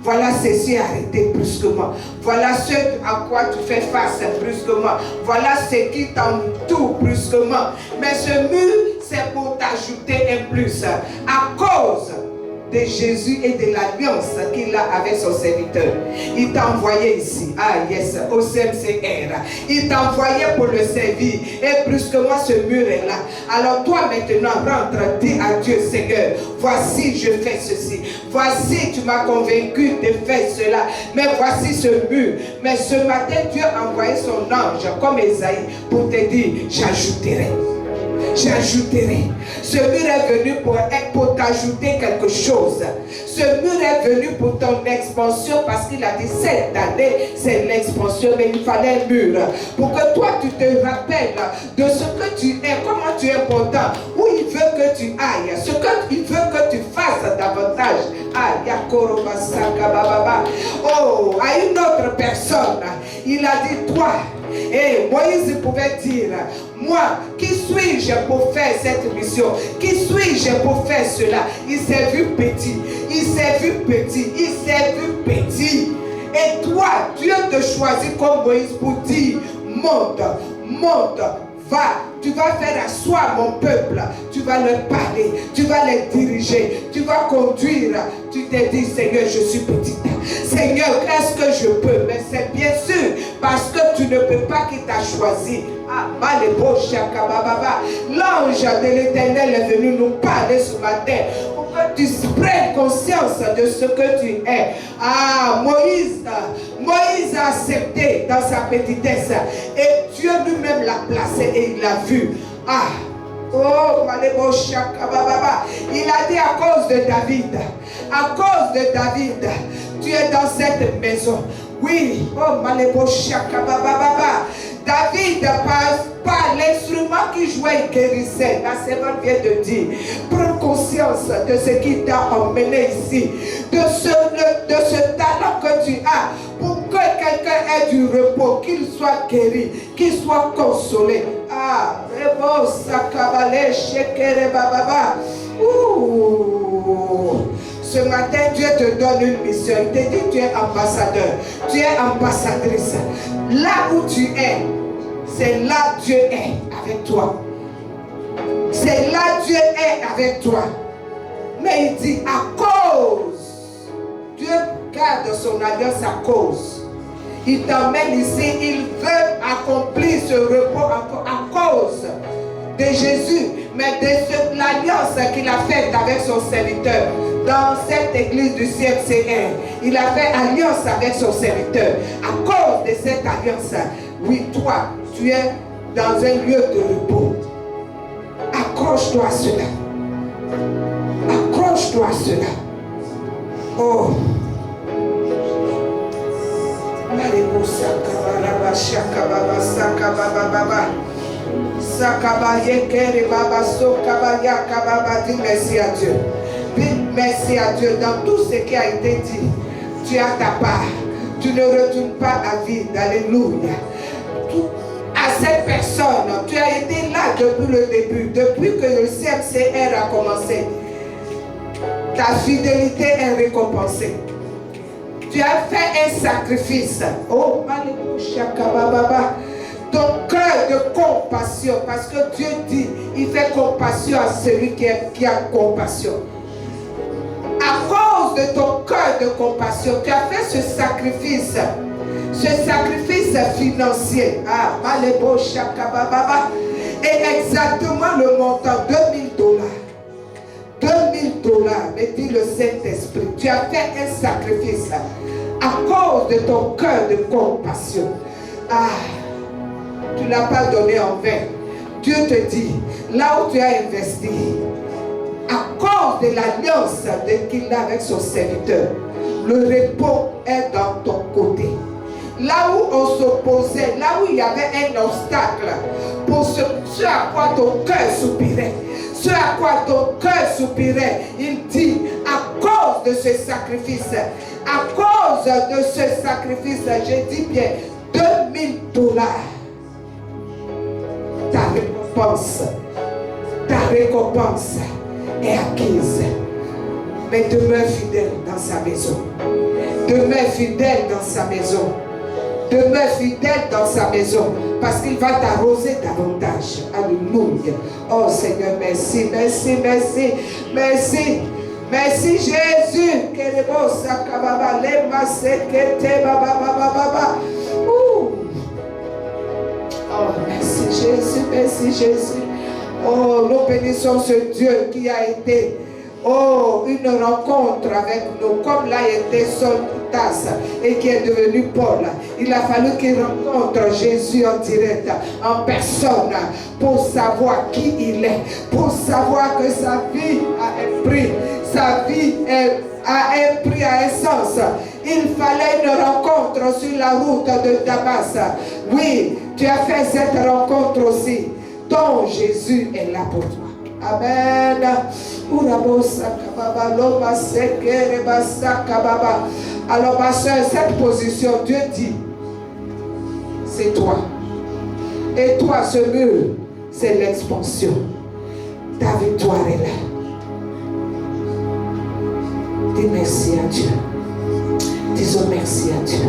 voilà ceci arrêté brusquement. Voilà ce à quoi tu fais face brusquement. Voilà ce qui t'entoure brusquement. Mais ce mur, c'est pour t'ajouter un plus. À cause de Jésus et de l'alliance qu'il a avec son serviteur. Il t'a envoyé ici, au CMCR. Il t'a envoyé pour le servir. Et brusquement, ce mur est là. Alors toi maintenant, rentre, dis à Dieu, Seigneur, voici je fais ceci. Voici tu m'as convaincu de faire cela. Mais voici ce mur. Mais ce matin, Dieu a envoyé son ange comme Esaïe pour te dire, j'ajouterai. J'ajouterai. Ce mur est venu pour t'ajouter quelque chose. Ce mur est venu pour ton expansion parce qu'il a dit cette année, c'est l'expansion, mais il fallait un mur. Pour que toi, tu te rappelles de ce que tu es, comment tu es important, où il veut que tu ailles, ce qu'il veut que tu fasses davantage. Oh, à une autre personne, il a dit toi. Et Moïse pouvait dire, moi, qui suis-je pour faire cette mission? Qui suis-je pour faire cela? Il s'est vu petit, il s'est vu petit, il s'est vu petit. Et toi, Dieu te choisit comme Moïse pour dire, monte, monte, va, tu vas faire asseoir mon peuple, tu vas leur parler, tu vas les diriger, tu vas conduire. Tu t'es dit, Seigneur, je suis petite. Seigneur, est-ce que je peux? Mais c'est bien sûr, parce que tu ne peux pas qu'il t'a choisi. L'ange de l'Éternel est venu nous parler ce matin pour que tu prennes conscience de ce que tu es. Moïse a accepté dans sa petitesse et Dieu lui-même l'a placé et il l'a vu. Oh, Malebo Shakababa. Il a dit à cause de David. À cause de David, tu es dans cette maison. Oui, oh, Malebo Shakababa. David, par l'instrument qui jouait, il guérissait. La servante vient de dire, prends conscience de ce qui t'a emmené ici, de ce talent que tu as, pour que quelqu'un ait du repos, qu'il soit guéri, qu'il soit consolé. Ah, Rebo Sakabale Shekere Bababa. Ce matin, Dieu te donne une mission. Il te dit, tu es ambassadeur, tu es ambassadrice. Là où tu es, c'est là Dieu est avec toi. C'est là Dieu est avec toi. Mais il dit, à cause, Dieu garde son alliance à cause. Il t'emmène ici, il veut accomplir ce repos à cause de Jésus, mais de l'alliance qu'il a faite avec son serviteur. Dans cette église du CMCR, il a fait alliance avec son serviteur. À cause de cette alliance, oui, toi, tu es dans un lieu de repos. Accroche-toi à cela. Accroche-toi à cela. Oh. Dis merci à Dieu. Merci à Dieu dans tout ce qui a été dit. Tu as ta part. Tu ne retournes pas à vide. Alléluia. À cette personne, tu as été là depuis le début, depuis que le CMCR a commencé. Ta fidélité est récompensée. Tu as fait un sacrifice. Oh, ton cœur de compassion, parce que Dieu dit, il fait compassion à celui qui a compassion. À cause de ton cœur de compassion, tu as fait ce sacrifice financier. Ah, Malebo Shakababa. Et exactement le montant, $2000. $2000, me dit le Saint-Esprit. Tu as fait un sacrifice à cause de ton cœur de compassion. Ah, tu ne l'as pas donné en vain. Dieu te dit, là où tu as investi, à cause de l'alliance qu'il a avec son serviteur, le repos est dans ton côté. Là où on s'opposait, là où il y avait un obstacle, pour ce à quoi ton cœur soupirait, ce à quoi ton cœur soupirait, il dit, à cause de ce sacrifice, à cause de ce sacrifice, je dis bien, $2000, ta récompense est acquise. Mais demeure fidèle dans sa maison. Demeure fidèle dans sa maison. Demeure fidèle dans sa maison. Parce qu'il va t'arroser davantage. Alléluia. Oh Seigneur, merci, merci, merci, merci. Merci Jésus. Oh, merci Jésus, merci Jésus. Oh, nous bénissons ce Dieu qui a été, oh, une rencontre avec nous, comme l'a été Soltas et qui est devenu Paul. Il a fallu qu'il rencontre Jésus en direct, en personne, pour savoir qui il est, pour savoir que sa vie a un prix, sa vie a un prix, a un sens. Il fallait une rencontre sur la route de Damas. Oui, tu as fait cette rencontre aussi. Ton Jésus est là pour toi. Amen. Alors ma soeur, cette position, Dieu dit, c'est toi. Et toi, ce mur, c'est l'expansion. Ta victoire est là. Dis merci à Dieu. Disons merci à Dieu.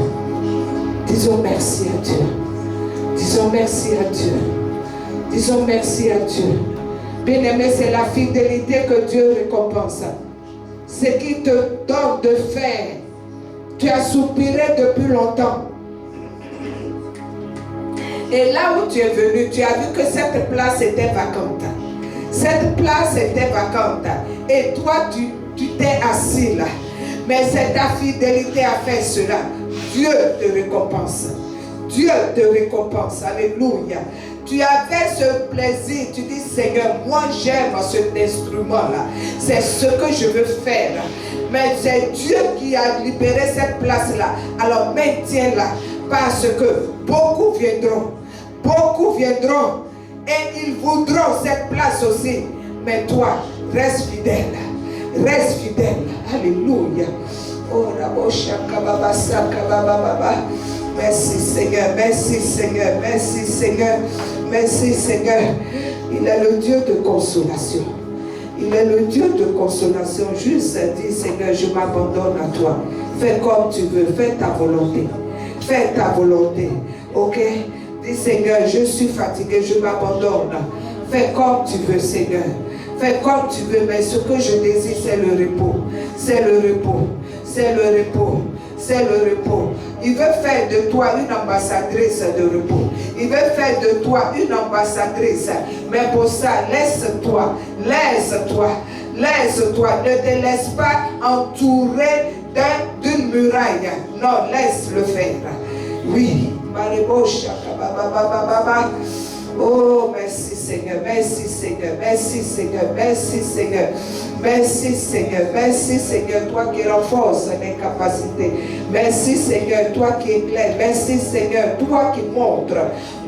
Disons merci à Dieu. Disons merci à Dieu. Disons merci à Dieu. Bien-aimé, c'est la fidélité que Dieu récompense. Ce qui te donne de faire. Tu as soupiré depuis longtemps. Et là où tu es venu, tu as vu que cette place était vacante. Cette place était vacante. Et toi, tu t'es assis là. Mais c'est ta fidélité à faire cela. Dieu te récompense. Dieu te récompense. Alléluia. Tu avais ce plaisir. Tu dis, Seigneur, moi j'aime cet instrument-là. C'est ce que je veux faire. Mais c'est Dieu qui a libéré cette place-là. Alors maintiens-la. Parce que beaucoup viendront. Beaucoup viendront. Et ils voudront cette place aussi. Mais toi, reste fidèle. Reste fidèle. Alléluia. Oh, merci Seigneur, merci Seigneur, merci Seigneur, merci Seigneur. Il est le Dieu de consolation. Il est le Dieu de consolation. Juste dis, Seigneur, je m'abandonne à toi. Fais comme tu veux, fais ta volonté. Fais ta volonté. Ok? Dis, Seigneur, je suis fatigué, je m'abandonne. Fais comme tu veux, Seigneur. Fais comme tu veux, mais ce que je désire, c'est le repos. C'est le repos. C'est le repos. C'est le repos. Il veut faire de toi une ambassadrice de repos. Il veut faire de toi une ambassadrice. Mais pour ça, laisse-toi. Laisse-toi. Laisse-toi. Ne te laisse pas entourer d'une muraille. Non, laisse-le faire. Oui. Oh, merci Seigneur, merci Seigneur, merci Seigneur, merci Seigneur, merci Seigneur, merci Seigneur, toi qui renforces les capacités, merci Seigneur, toi qui éclaires, merci Seigneur, toi qui montres,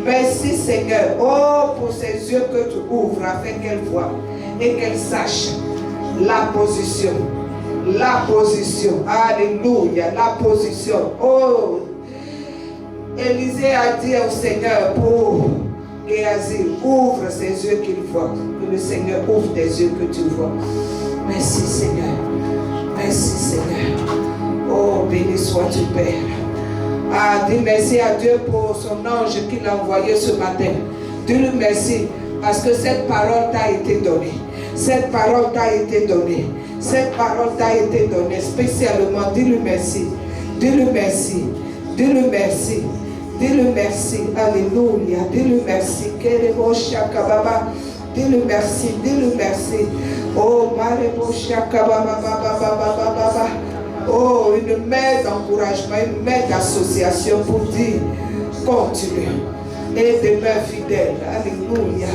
merci Seigneur, oh, pour ces yeux que tu ouvres afin qu'elle voie et qu'elle sache la position, alléluia, la position, oh, Élisée a dit au Seigneur pour Géasi, ouvre ses yeux qu'il voit. Que le Seigneur ouvre tes yeux que tu vois. Merci Seigneur. Merci Seigneur. Oh, béni sois-tu Père. Ah, dis merci à Dieu pour son ange qu'il a envoyé ce matin. Dis-lui merci parce que cette parole t'a été donnée. Cette parole t'a été donnée. Cette parole t'a été donnée spécialement. Dis-lui merci. Dis-lui merci. Dis-lui merci. Dis-le merci, alléluia, dis-le merci, dis-le merci, dis-le merci. Oh, oh, une main d'encouragement, une main d'association pour dire, continue, et demeure fidèle, alléluia.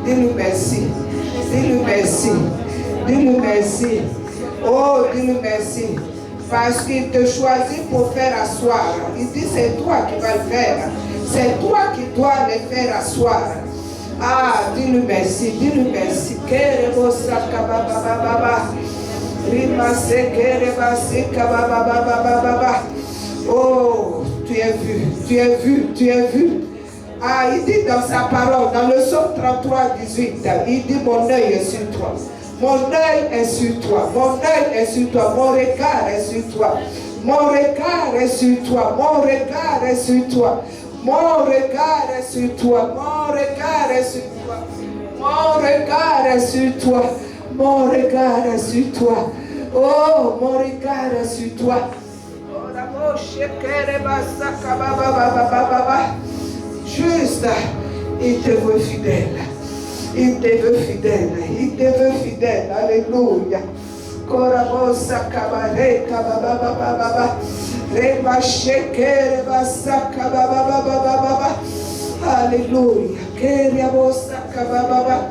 Dis-le merci, dis-le merci, dis-le merci, oh, dis-le merci. Parce qu'il te choisit pour faire asseoir. Il dit c'est toi qui vas le faire. C'est toi qui dois le faire asseoir. Ah, dis-lui merci, dis-lui merci. Oh, tu es vu, tu es vu, tu es vu. Ah, il dit dans sa parole, dans le psaume 33, 18, il dit mon œil est sur toi. Mon œil est sur toi, mon œil est sur toi, mon regard est sur toi, mon regard est sur toi, mon regard est sur toi, mon regard est sur toi, mon regard est sur toi, mon regard est sur toi, mon regard est sur toi, oh, mon regard est sur toi. Juste, il te veut fidèle. Il te veut fidèle, il te veut fidèle, alléluia. Korabosa kabare kabababababa, reba shekere basa kabababababa, alléluia. Keriabosa kabababa.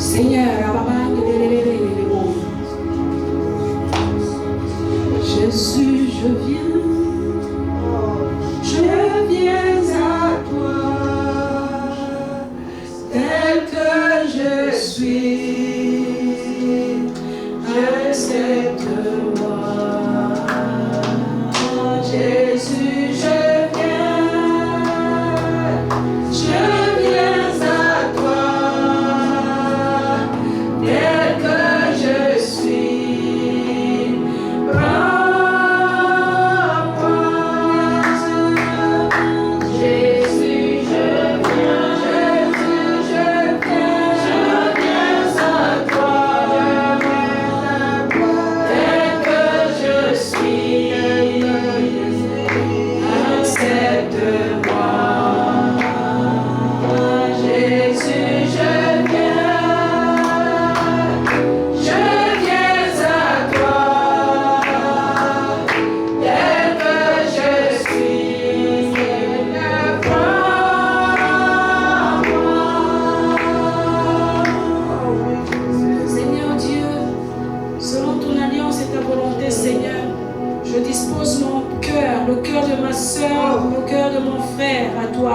Seigneur, Jésus, je viens à toi, tel que je suis, accepte-moi. Jésus, je viens à toi, tel que je suis.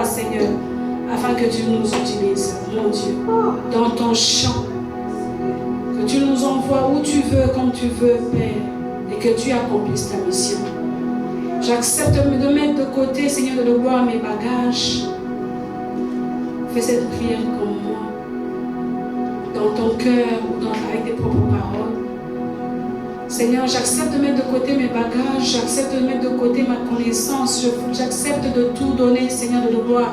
Seigneur, afin que tu nous utilises, mon Dieu, dans ton champ, que tu nous envoies où tu veux, comme tu veux, Père, et que tu accomplisses ta mission. J'accepte de mettre de côté, Seigneur, de gloire, mes bagages. Fais cette prière comme moi, dans ton cœur ou avec tes propres paroles. Seigneur, j'accepte de mettre de côté mes bagages, j'accepte de mettre de côté ma connaissance, j'accepte de tout donner, Seigneur de gloire,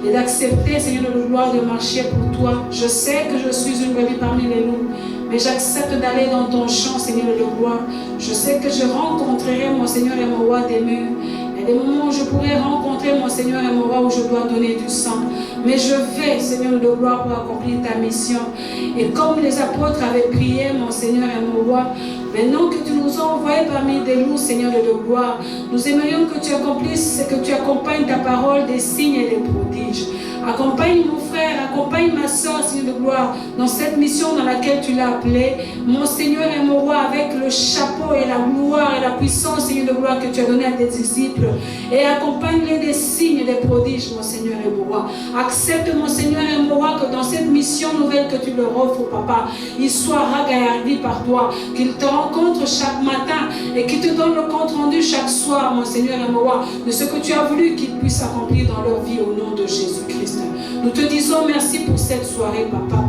et d'accepter, Seigneur de gloire, de marcher pour toi. Je sais que je suis une brebis parmi les loups, mais j'accepte d'aller dans ton champ, Seigneur de gloire. Je sais que je rencontrerai mon Seigneur et mon roi des murs. Il y a des moments où je pourrais rencontrer mon Seigneur et mon roi où je dois donner du sang. Mais je vais, Seigneur de gloire, pour accomplir ta mission. Et comme les apôtres avaient prié, mon Seigneur et mon roi, maintenant que tu nous as envoyés parmi des loups, Seigneur de gloire, nous aimerions que tu accomplisses, que tu accompagnes ta parole des signes et des prodiges. Accompagne mon frère, accompagne ma soeur, Seigneur de gloire, dans cette mission dans laquelle tu l'as appelé. Mon Seigneur et mon roi, avec le chapeau et la gloire et la puissance, Seigneur de gloire, que tu as donné à tes disciples. Et accompagne-les des signes et des prodiges, mon Seigneur et mon roi. Accepte, mon Seigneur et mon roi, que dans cette mission nouvelle que tu leur offres, Papa, ils soient ragaillardis par toi, qu'ils te rencontrent chaque matin et qu'ils te donnent le compte rendu chaque soir, mon Seigneur et mon roi, de ce que tu as voulu qu'ils puissent accomplir dans leur vie au nom de Jésus-Christ. Nous te disons merci pour cette soirée, Papa,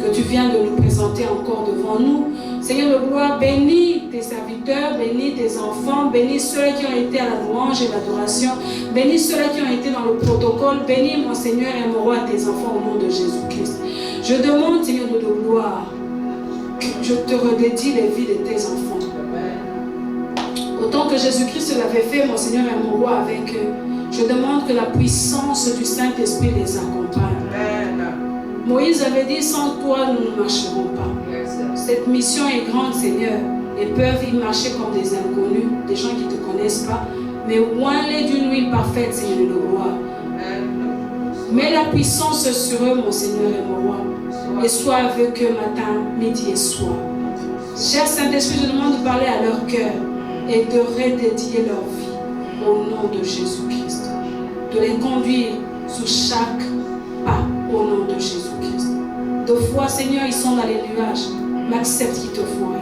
que tu viens de nous présenter encore devant nous. Seigneur de gloire, bénis tes serviteurs, bénis tes enfants, bénis ceux qui ont été à la louange et l'adoration, bénis ceux qui ont été dans le protocole, bénis mon Seigneur et mon roi tes enfants au nom de Jésus-Christ. Je demande, Seigneur de gloire, que je te redédie les vies de tes enfants. Autant que Jésus-Christ l'avait fait, mon Seigneur et mon roi, avec eux, je demande que la puissance du Saint-Esprit les accompagne. Moïse avait dit, sans toi, nous ne marcherons pas. Cette mission est grande, Seigneur, et peuvent y marcher comme des inconnus, des gens qui ne te connaissent pas, mais oins-les d'une huile parfaite, Seigneur de gloire. Mets la puissance sur eux, mon Seigneur et mon roi, et sois avec eux matin, midi et soir. Cher Saint-Esprit, je demande de parler à leur cœur et de redédier leur vie au nom de Jésus-Christ. De les conduire sur chaque pas au nom de Jésus-Christ. De fois, Seigneur, ils sont dans les nuages, mais accepte qu'ils te voient.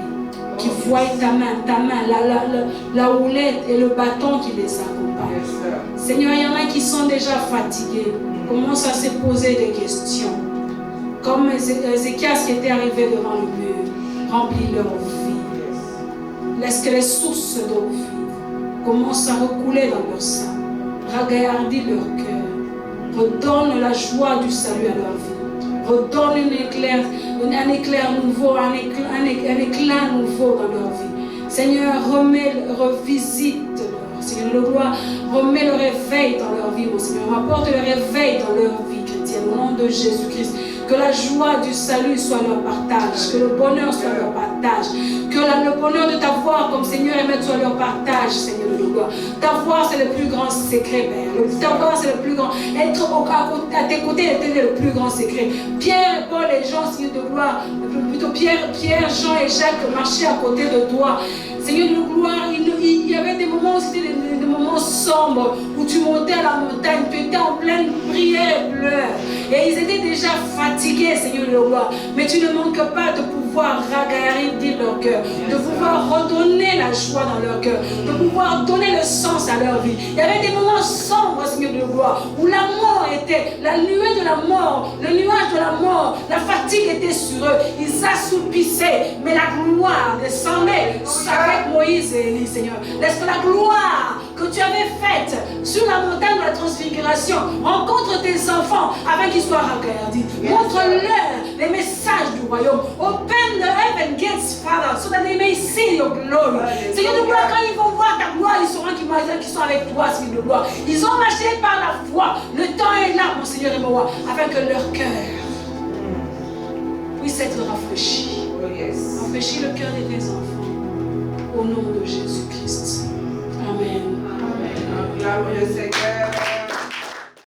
Qu'ils voient ta main, la houlette et le bâton qui les accompagne. Seigneur, il y en a qui sont déjà fatigués, commencent à se poser des questions. Comme Ézéchias qui était arrivé devant le mur, remplis leur vie. Laisse que les sources d'eau vive commencent à recouler dans leur sein. Ragaillardis leur cœur. Redonne la joie du salut à leur vie. Redonne un éclair nouveau, un éclat nouveau dans leur vie. Seigneur, revisite-leur. Seigneur de gloire, remets le réveil dans leur vie, mon Seigneur. Apporte le réveil dans leur vie chrétienne. Au nom de Jésus-Christ. Que la joie du salut soit leur partage. Que le bonheur soit leur partage. Que le bonheur de t'avoir comme Seigneur et Maître soit leur partage, Seigneur de gloire. T'avoir, c'est le plus grand secret, Père. T'avoir, c'est le plus grand. Être à tes côtés était le plus grand secret. Pierre, Paul et Jean, Seigneur de gloire, plutôt Pierre, Jean et Jacques marchaient à côté de toi. Seigneur de gloire, il y avait des moments où c'était des moments sombres, où tu montais à la montagne, tu étais en pleine prière et pleurs. Et ils étaient déjà fatigués, Seigneur de gloire. Mais tu ne manques pas de pouvoir ragaillardir leur cœur, de pouvoir redonner la joie dans leur cœur, de pouvoir donner le sens à leur vie. Il y avait des moments sombres, Seigneur de gloire, où la mort était, la nuée de la mort, le nuage de la mort, la fatigue était sur eux. Ils assoupissaient, mais la gloire descendait avec Moïse et Élie, Seigneur. Laisse que la gloire que tu avais faite sur la montagne de la transfiguration rencontre tes enfants afin qu'ils soient ragaillardis. Montre-leur les messages du royaume. Open the heaven gates, Father, so that they may see your glory. Seigneur de gloire, quand ils vont voir ta gloire, ils sauront qu'ils sont avec toi, Seigneur de gloire. Ils ont marché par la foi. Le temps est là, mon Seigneur et mon roi, afin que leur cœur puisse être rafraîchi. Rafraîchis le cœur de tes enfants. Au nom de Jésus-Christ. Amen. Gloire au Seigneur.